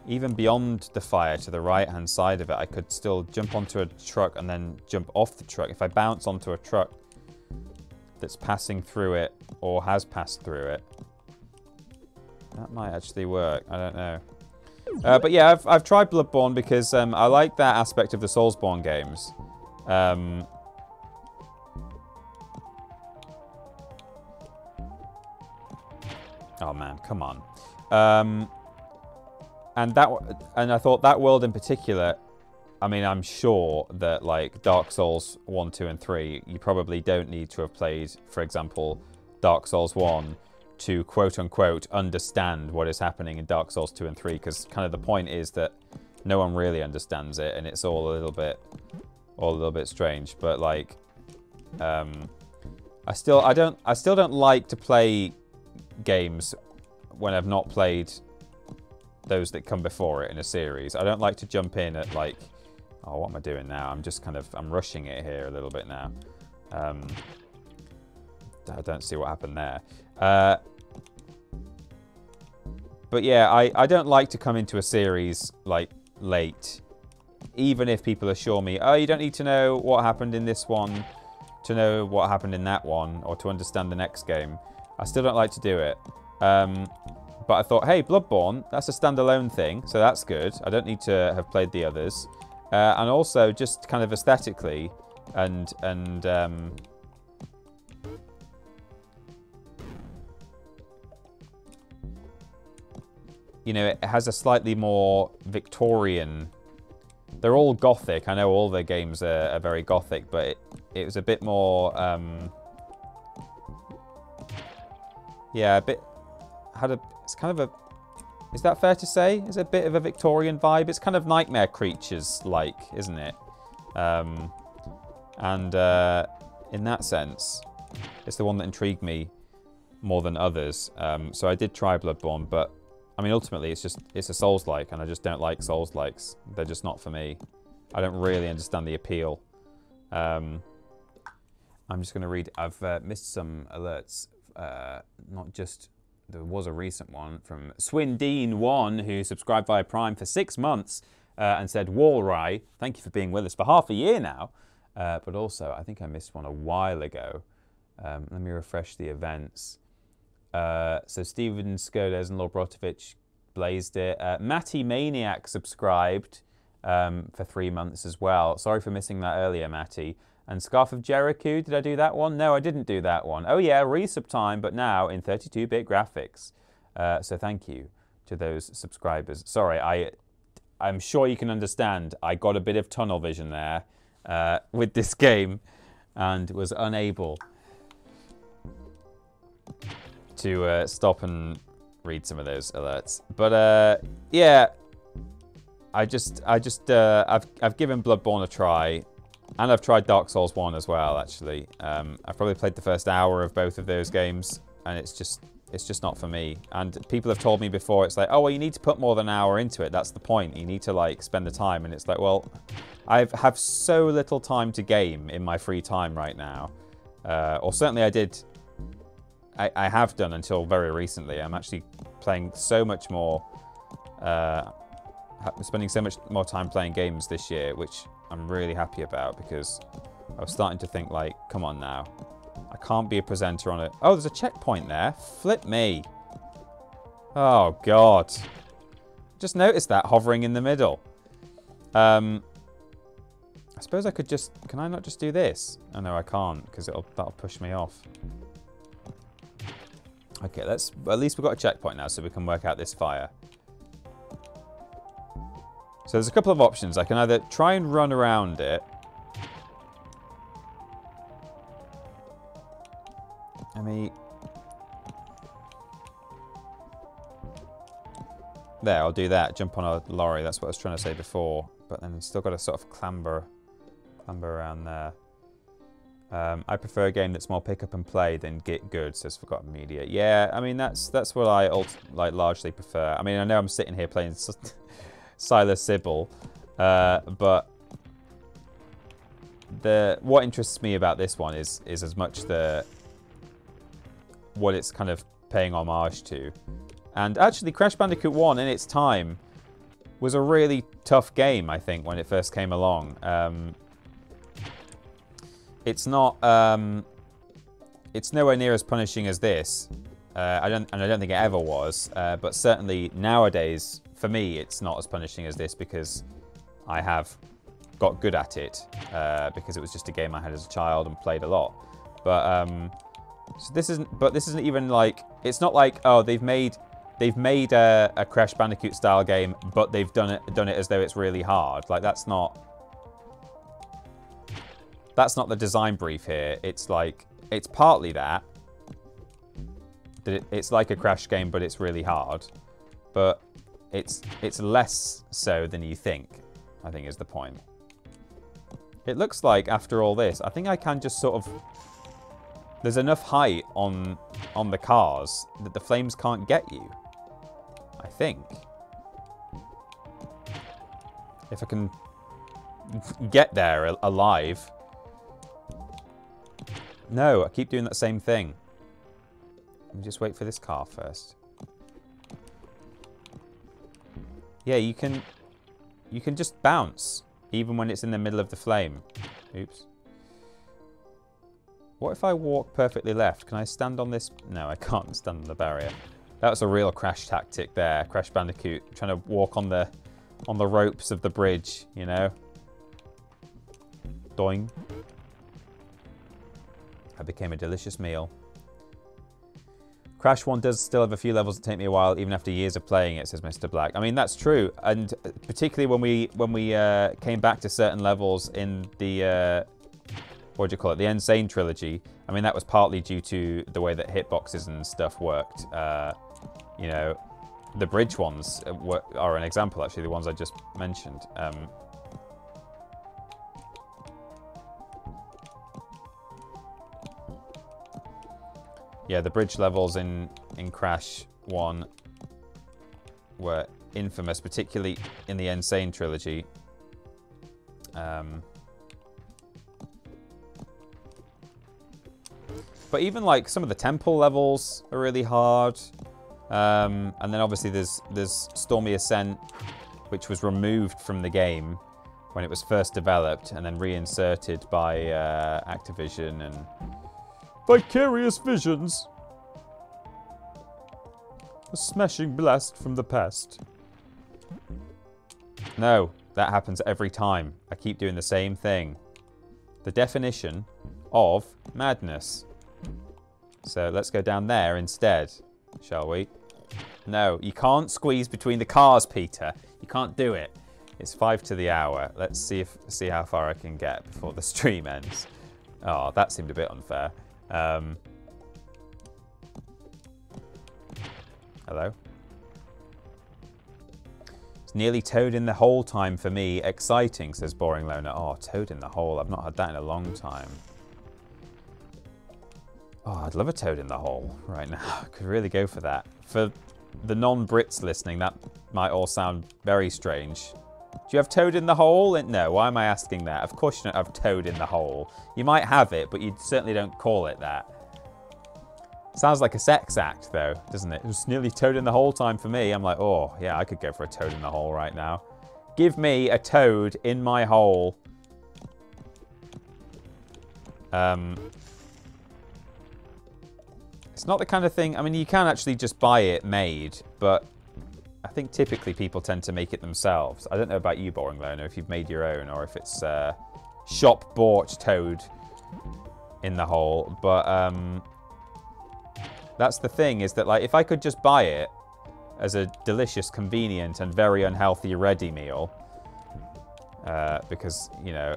Even beyond the fire to the right-hand side of it, I could still jump onto a truck and then jump off the truck. If I bounce onto a truck that's passing through it or has passed through it, that might actually work. I don't know. But yeah, I've tried Bloodborne because I like that aspect of the Soulsborne games. Oh man, come on. And I thought that world in particular, I mean, I'm sure that like Dark Souls 1, 2, and 3, you probably don't need to have played, for example, Dark Souls 1 to quote-unquote understand what is happening in Dark Souls 2 and 3, because kind of the point is that no one really understands it, and it's all a little bit strange. But like, I still don't like to play games when I've not played those that come before it in a series. I don't like to jump in at like, oh, what am I doing now? I'm rushing it here a little bit now. I don't see what happened there. But yeah, I don't like to come into a series like late, even if people assure me, oh, you don't need to know what happened in this one to know what happened in that one or to understand the next game. I still don't like to do it. But I thought, hey, Bloodborne, that's a standalone thing, so that's good. I don't need to have played the others. And also, just kind of aesthetically, and you know, it has a slightly more Victorian... They're all gothic. I know all their games are very gothic, but it was a bit more... yeah, a bit... It's kind of a... Is that fair to say? It's a bit of a Victorian vibe. It's kind of Nightmare Creatures-like, isn't it? In that sense, it's the one that intrigued me more than others. So I did try Bloodborne, but I mean, ultimately, it's a Souls-like, and I just don't like Souls-likes. They're just not for me. I don't really understand the appeal. I'm just going to read. I've missed some alerts. Not just... There was a recent one from Swindeen1, who subscribed via Prime for 6 months and said, Walry, thank you for being with us for half a year now. But also, I think I missed one a while ago. Let me refresh the events. So Steven Skodes and Lord Brotovich blazed it. Matty Maniac subscribed for 3 months as well. Sorry for missing that earlier, Matty. And Scarf of Jericho, did I do that one? No, I didn't do that one. Oh yeah, resub time, but now in 32-bit graphics. So thank you to those subscribers. Sorry, I'm sure you can understand. I got a bit of tunnel vision there with this game and was unable to stop and read some of those alerts. But yeah, I've given Bloodborne a try. And I've tried Dark Souls 1 as well, actually. I've probably played the first hour of both of those games, and it's just not for me. And people have told me before, it's like, oh, well, you need to put more than an hour into it. That's the point. You need to, like, spend the time. And it's like, well, I have so little time to game in my free time right now. Or certainly I did. I have done until very recently. I'm actually playing so much more, spending so much more time playing games this year, which I'm really happy about, because I was starting to think, like, come on now. I can't be a presenter on it. Oh, there's a checkpoint there. Flip me. Oh, God. Just noticed that hovering in the middle. I suppose I could just... Can I not just do this? Oh, no, I can't, because that'll push me off. Okay, at least we've got a checkpoint now, so we can work out this fire. So there's a couple of options. I can either try and run around it. There, I'll do that. Jump on a lorry. That's what I was trying to say before. But then still got to sort of clamber around there. I prefer a game that's more pick up and play than get good, says Forgotten Media. Yeah, I mean, that's what I largely prefer. I mean, I know I'm sitting here playing PsiloSybil, but what interests me about this one is as much what it's kind of paying homage to. And actually, Crash Bandicoot 1 in its time was a really tough game, I think, when it first came along. It's not it's nowhere near as punishing as this. I don't think it ever was, but certainly nowadays, for me, it's not as punishing as this, because I have got good at it, because it was just a game I had as a child and played a lot. But so this isn't even like, it's not like, oh, they've made a Crash Bandicoot style game, but they've done it as though it's really hard. Like, that's not the design brief here. It's like, it's partly that it's like a Crash game, but it's really hard. But it's less so than you think, I think, is the point. It looks like after all this, I think I can just sort of... There's enough height on the cars that the flames can't get you, I think. If I can get there alive. No, I keep doing that same thing. Let me just wait for this car first. Yeah, you can just bounce, even when it's in the middle of the flame. Oops. What if I walk perfectly left? Can I stand on this? No, I can't stand on the barrier. That was a real Crash tactic there. Crash Bandicoot trying to walk on the ropes of the bridge, you know. Doing. That became a delicious meal. Crash 1 does still have a few levels that take me a while, even after years of playing it, says Mr. Black. I mean, that's true, and particularly when we came back to certain levels in the what do you call it, the Insane trilogy. I mean, that was partly due to the way that hitboxes and stuff worked. You know, the bridge ones are an example, actually, the ones I just mentioned. Yeah, the bridge levels in Crash 1 were infamous, particularly in the Insane trilogy. But even like some of the temple levels are really hard. And then obviously there's Stormy Ascent, which was removed from the game when it was first developed and then reinserted by Activision and Vicarious Visions. A smashing blast from the past. No, that happens every time. I keep doing the same thing. The definition of madness. So let's go down there instead, shall we? No, you can't squeeze between the cars, Peter. You can't do it. It's 5 to the hour. Let's see how far I can get before the stream ends. Oh, that seemed a bit unfair. Hello. It's nearly Toad in the Hole time for me. Exciting, says Boring Loner. Oh, Toad in the Hole. I've not had that in a long time. Oh, I'd love a Toad in the Hole right now. I could really go for that. For the non-Brits listening, that might all sound very strange. Do you have Toad in the Hole? No, why am I asking that? Of course you don't have Toad in the Hole. You might have it, but you certainly don't call it that. Sounds like a sex act, though, doesn't it? It was nearly Toad in the Hole time for me. I'm like, oh, yeah, I could go for a Toad in the Hole right now. Give me a Toad in my hole. It's not the kind of thing... I mean, you can actually just buy it made, but I think typically people tend to make it themselves. I don't know about you, Boring Loner, if you've made your own or if it's shop-bought Toad in the hole. But that's the thing, is that like if I could just buy it as a delicious, convenient, and very unhealthy ready meal, because, you know,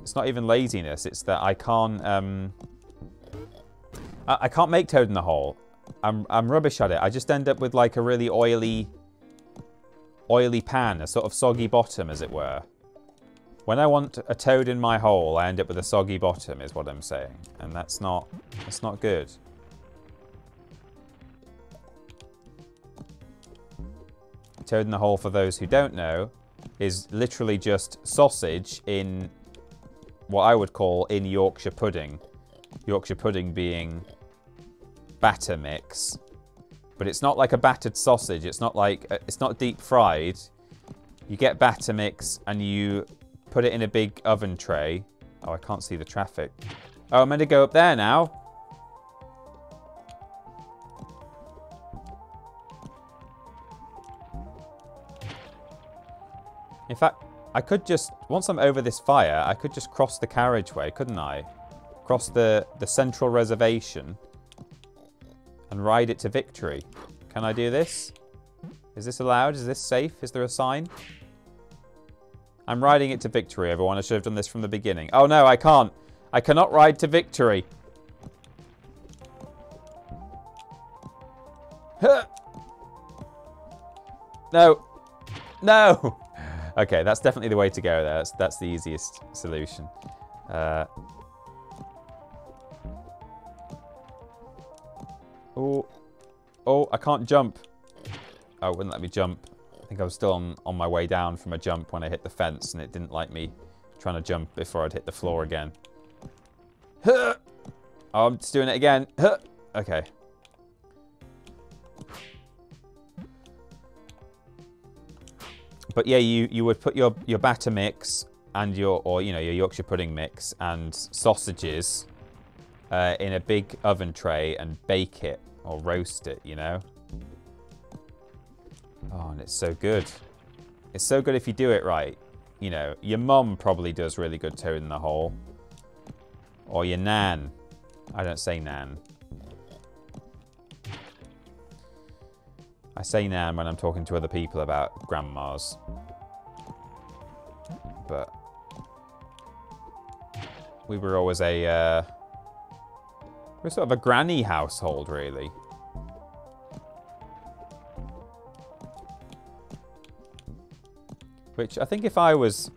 it's not even laziness, it's that I can't make Toad in the Hole. I'm rubbish at it. I just end up with like a really oily pan, a sort of soggy bottom, as it were. When I want a Toad in my hole, I end up with a soggy bottom, is what I'm saying, and that's not good. Toad in the Hole, for those who don't know, is literally just sausage in what I would call in Yorkshire pudding. Yorkshire pudding being batter mix, but it's not like a battered sausage. It's not like it's not deep fried. You get batter mix and you put it in a big oven tray. Oh, I can't see the traffic. Oh, I'm going to go up there now. In fact, I could just, once I'm over this fire, I could just cross the carriageway, couldn't I? Cross the central reservation and ride it to victory. Can I do this? Is this allowed? Is this safe? Is there a sign? I'm riding it to victory, everyone. I should have done this from the beginning. Oh no, I can't. I cannot ride to victory. No. No. Okay, that's definitely the way to go there. That's the easiest solution. Oh, I can't jump. Oh, it wouldn't let me jump. I think I was still on my way down from a jump when I hit the fence, and it didn't like me trying to jump before I'd hit the floor again. Oh, I'm just doing it again. Okay. But yeah, you would put your batter mix and your Yorkshire pudding mix and sausages in a big oven tray and bake it or roast it, you know. Oh, and it's so good. It's so good if you do it right. You know, your mum probably does really good toad in the hole. Or your nan. I don't say nan. I say nan when I'm talking to other people about grandmas. But we were always we're sort of a granny household, really. Which I think if I was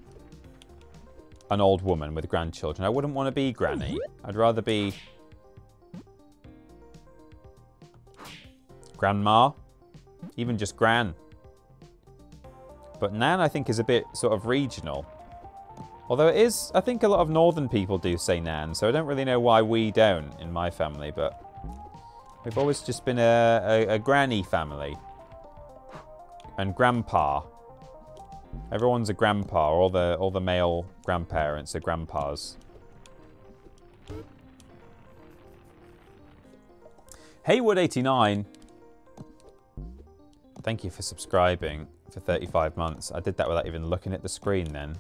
an old woman with grandchildren, I wouldn't want to be granny. I'd rather be grandma, even just gran. But nan, I think, is a bit sort of regional. Although it is, I think a lot of northern people do say nan, so I don't really know why we don't in my family, but we've always just been a granny family. And grandpa. Everyone's a grandpa. All the male grandparents are grandpas. Haywood89. Thank you for subscribing for 35 months. I did that without even looking at the screen then.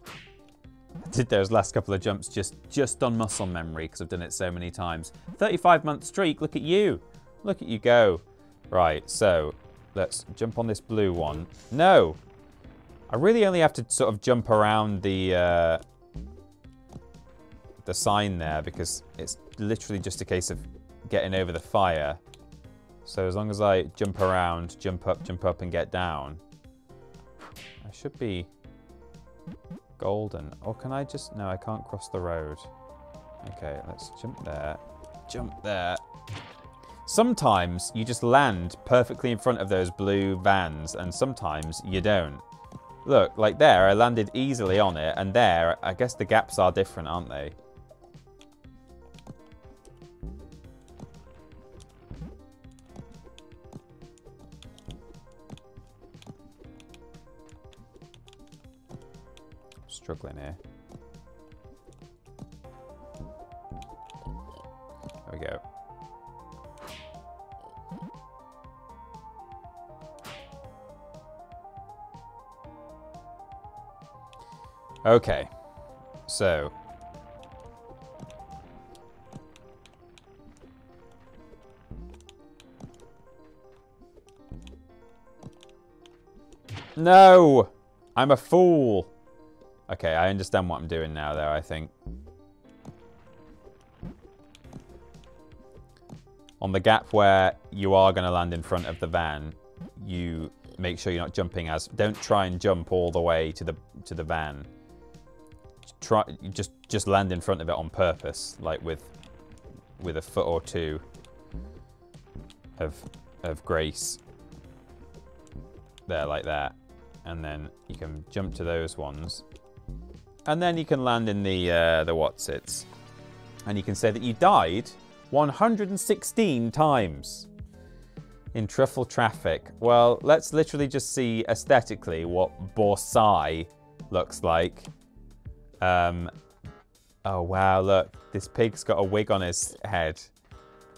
I did those last couple of jumps just on muscle memory because I've done it so many times. 35-month streak, look at you. Look at you go. Right, so let's jump on this blue one. No! I really only have to sort of jump around the sign there because it's literally just a case of getting over the fire. So as long as I jump around, jump up and get down, I should be golden. Or can I just... No, I can't cross the road. Okay, let's jump there. Jump there. Sometimes you just land perfectly in front of those blue vans and sometimes you don't. Look, like there, I landed easily on it, and there, I guess the gaps are different, aren't they? Struggling here. There we go. Okay, so no, I'm a fool. Okay, I understand what I'm doing now, though, I think. On the gap where you are going to land in front of the van, you make sure you're not jumping as... Don't try and jump all the way to the van. Try just land in front of it on purpose, like with a foot or two of grace. There, like that. And then you can jump to those ones. And then you can land in the whatsits. And you can say that you died 116 times in truffle traffic. Well, let's literally just see aesthetically what Borsai looks like. Oh wow, look, this pig's got a wig on his head.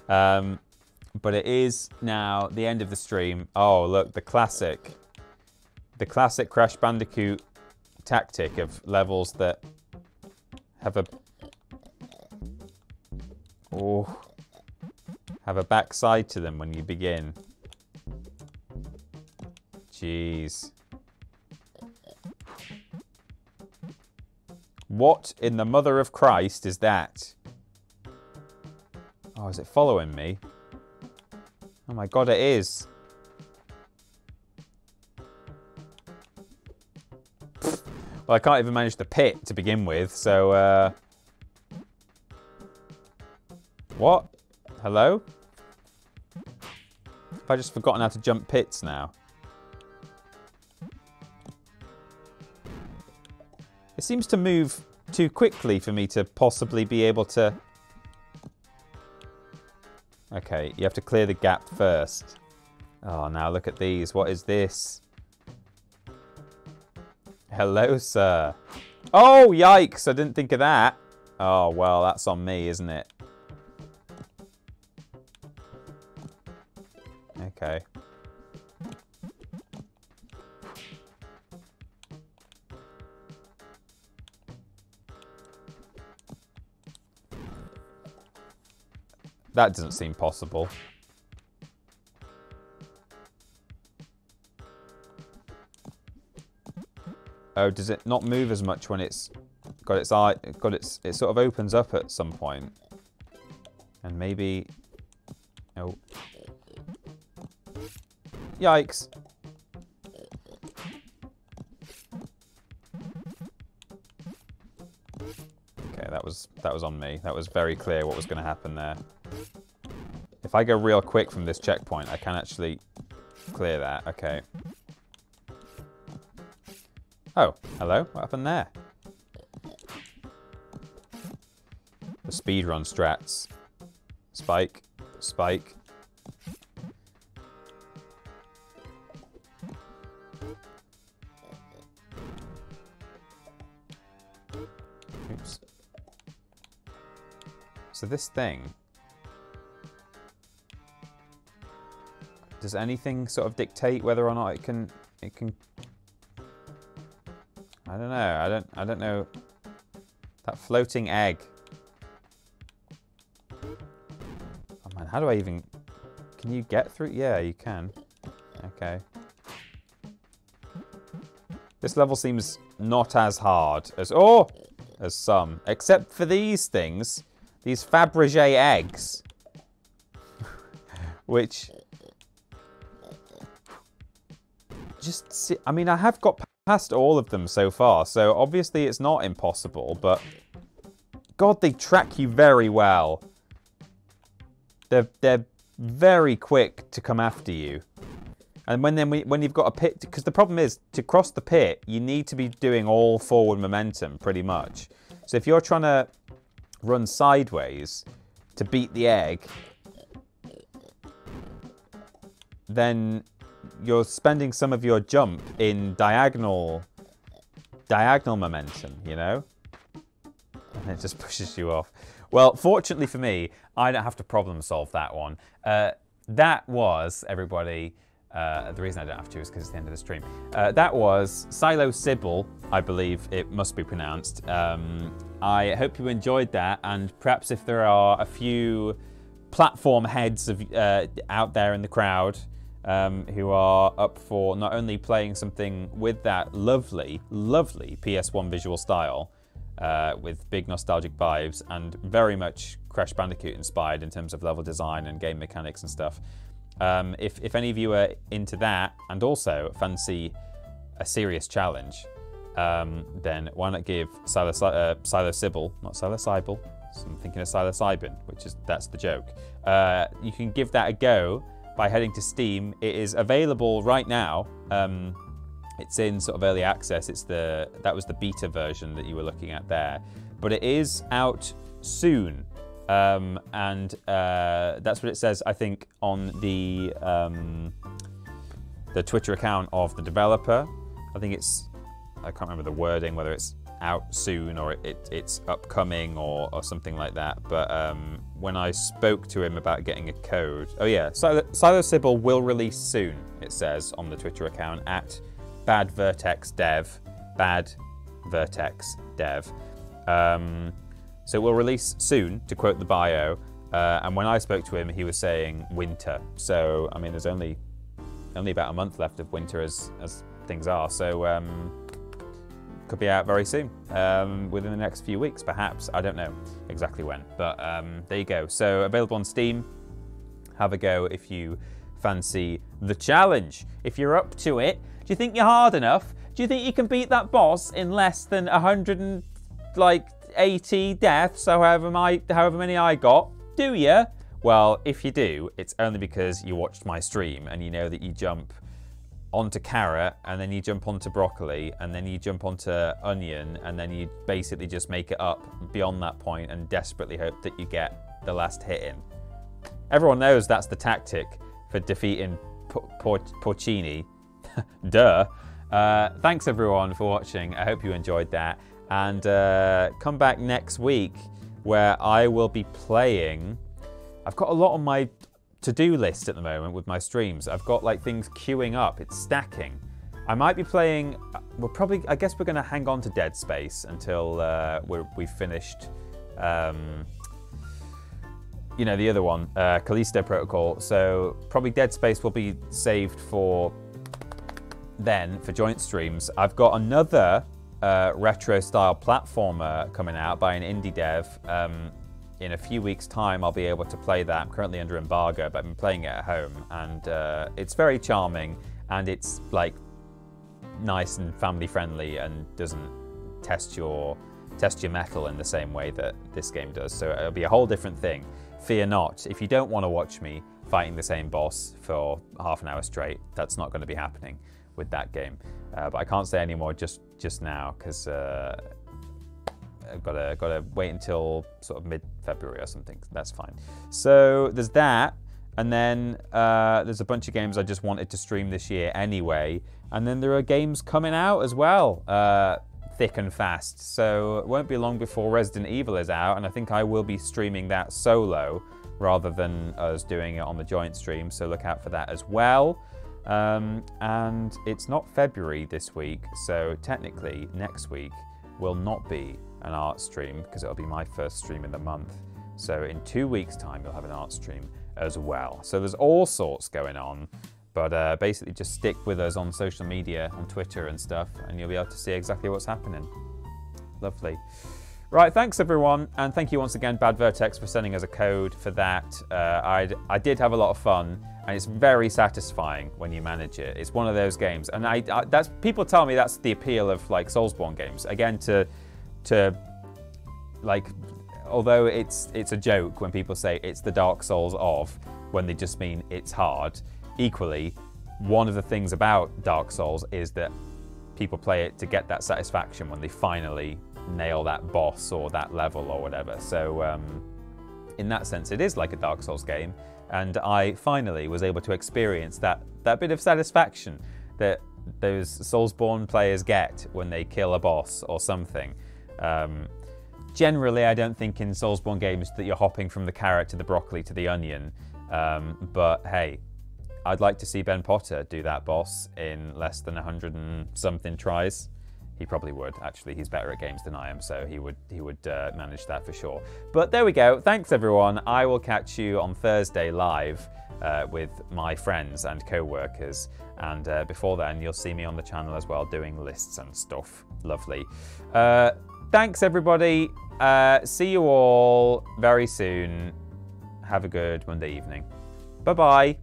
But it is now the end of the stream. Oh, look, the classic Crash Bandicoot tactic of levels that have a backside to them when you begin. Jeez. What in the mother of Christ is that? Oh, is it following me? Oh my god, it is. Well, I can't even manage the pit to begin with, so... What? Hello? Have I just forgotten how to jump pits now? It seems to move too quickly for me to possibly be able to... Okay, you have to clear the gap first. Oh, now look at these. What is this? Hello, sir. Oh, yikes. I didn't think of that. Oh, well, that's on me, isn't it? Okay. That doesn't seem possible. Oh, does it not move as much when it's got its eye? It sort of opens up at some point, and maybe. Oh. Yikes! Okay, that was on me. That was very clear what was going to happen there. If I go real quick from this checkpoint, I can actually clear that. Okay. Oh, hello. What happened there? The speedrun strats. Spike. Spike. Oops. So this thing... Does anything sort of dictate whether or not it can... I don't know. I don't know. That floating egg. Oh man, how do I even... Can you get through? Yeah, you can. Okay. This level seems not as hard as... Oh! As some. Except for these things. These Fabergé eggs. Which... Just see, I mean, I have got past all of them so far, so obviously it's not impossible, but God, they track you very well. They're very quick to come after you. And when you've got a pit, because the problem is, to cross the pit, you need to be doing all forward momentum, pretty much. So if you're trying to run sideways to beat the egg, then you're spending some of your jump in diagonal momentum, you know? And it just pushes you off. Well, fortunately for me, I don't have to problem solve that one. That was, everybody, the reason I don't have to is because it's the end of the stream. That was PsiloSybil, I believe it must be pronounced. I hope you enjoyed that, and perhaps if there are a few platform heads out there in the crowd who are up for not only playing something with that lovely, lovely PS1 visual style, with big nostalgic vibes and very much Crash Bandicoot inspired in terms of level design and game mechanics and stuff. If any of you are into that and also fancy a serious challenge, then why not give PsiloSybil, not PsiloSybil, I'm thinking of PsiloSybil, that's the joke. You can give that a go by heading to Steam. It is available right now. It's in sort of early access. That was the beta version that you were looking at there, but it is out soon, and that's what it says, I think, on the Twitter account of the developer. I think I can't remember the wording, whether it's out soon or it's upcoming or something like that. But when I spoke to him about getting a code, oh yeah, PsiloSybil will release soon, it says on the Twitter account at Bad Vertex Dev. So it will release soon, to quote the bio. And when I spoke to him, he was saying winter. So I mean, there's only about a month left of winter as things are. So could be out very soon, within the next few weeks, perhaps. I don't know exactly when, but there you go. So available on Steam. Have a go if you fancy the challenge. If you're up to it, do you think you're hard enough? Do you think you can beat that boss in less than 180 deaths, however many I got? Do you? Well, if you do, it's only because you watched my stream and you know that you jump onto carrot, and then you jump onto broccoli, and then you jump onto onion, and then you basically just make it up beyond that point and desperately hope that you get the last hit in. Everyone knows that's the tactic for defeating Porcini. Duh. Thanks everyone for watching. I hope you enjoyed that. And come back next week where I will be playing... I've got a lot on my to-do list at the moment with my streams. I've got like things queuing up. It's stacking. I might be playing... I guess we're going to hang on to Dead Space until we've finished... you know, the other one, Callisto Protocol. So probably Dead Space will be saved for then for joint streams. I've got another retro-style platformer coming out by an indie dev. In a few weeks' time, I'll be able to play that. I'm currently under embargo, but I've been playing it at home, and it's very charming, and it's like nice and family-friendly, and doesn't test your metal in the same way that this game does. So it'll be a whole different thing. Fear not. If you don't want to watch me fighting the same boss for half an hour straight, that's not going to be happening with that game. But I can't say any more just now, because I've got to wait until sort of mid-February or something. That's fine. So there's that, and then there's a bunch of games I just wanted to stream this year anyway, and then there are games coming out as well, thick and fast. So it won't be long before Resident Evil is out, and I think I will be streaming that solo rather than us doing it on the joint stream, so look out for that as well. And it's not February this week, so technically next week will not be an art stream, because it'll be my first stream in the month. So in 2 weeks' time, you'll have an art stream as well. So there's all sorts going on, but basically just stick with us on social media, on Twitter and stuff, and you'll be able to see exactly what's happening. Lovely. Right, thanks everyone, and thank you once again, Bad Vertex, for sending us a code for that. I did have a lot of fun, and it's very satisfying when you manage it. It's one of those games, and that's people tell me that's the appeal of like Soulsborne games. Again, to like, although it's a joke when people say it's the Dark Souls of, when they just mean it's hard. Equally, one of the things about Dark Souls is that people play it to get that satisfaction when they finally nail that boss or that level or whatever. So in that sense, it is like a Dark Souls game, and I finally was able to experience that bit of satisfaction that those Soulsborne players get when they kill a boss or something. Generally, I don't think in Soulsborne games that you're hopping from the carrot to the broccoli to the onion, but hey, I'd like to see Ben Potter do that boss in less than 100 and something tries. He probably would, actually. He's better at games than I am, so he would manage that for sure. But there we go. Thanks, everyone. I will catch you on Thursday live with my friends and co-workers. And before then, you'll see me on the channel as well doing lists and stuff. Lovely. Thanks, everybody. See you all very soon. Have a good Monday evening. Bye-bye.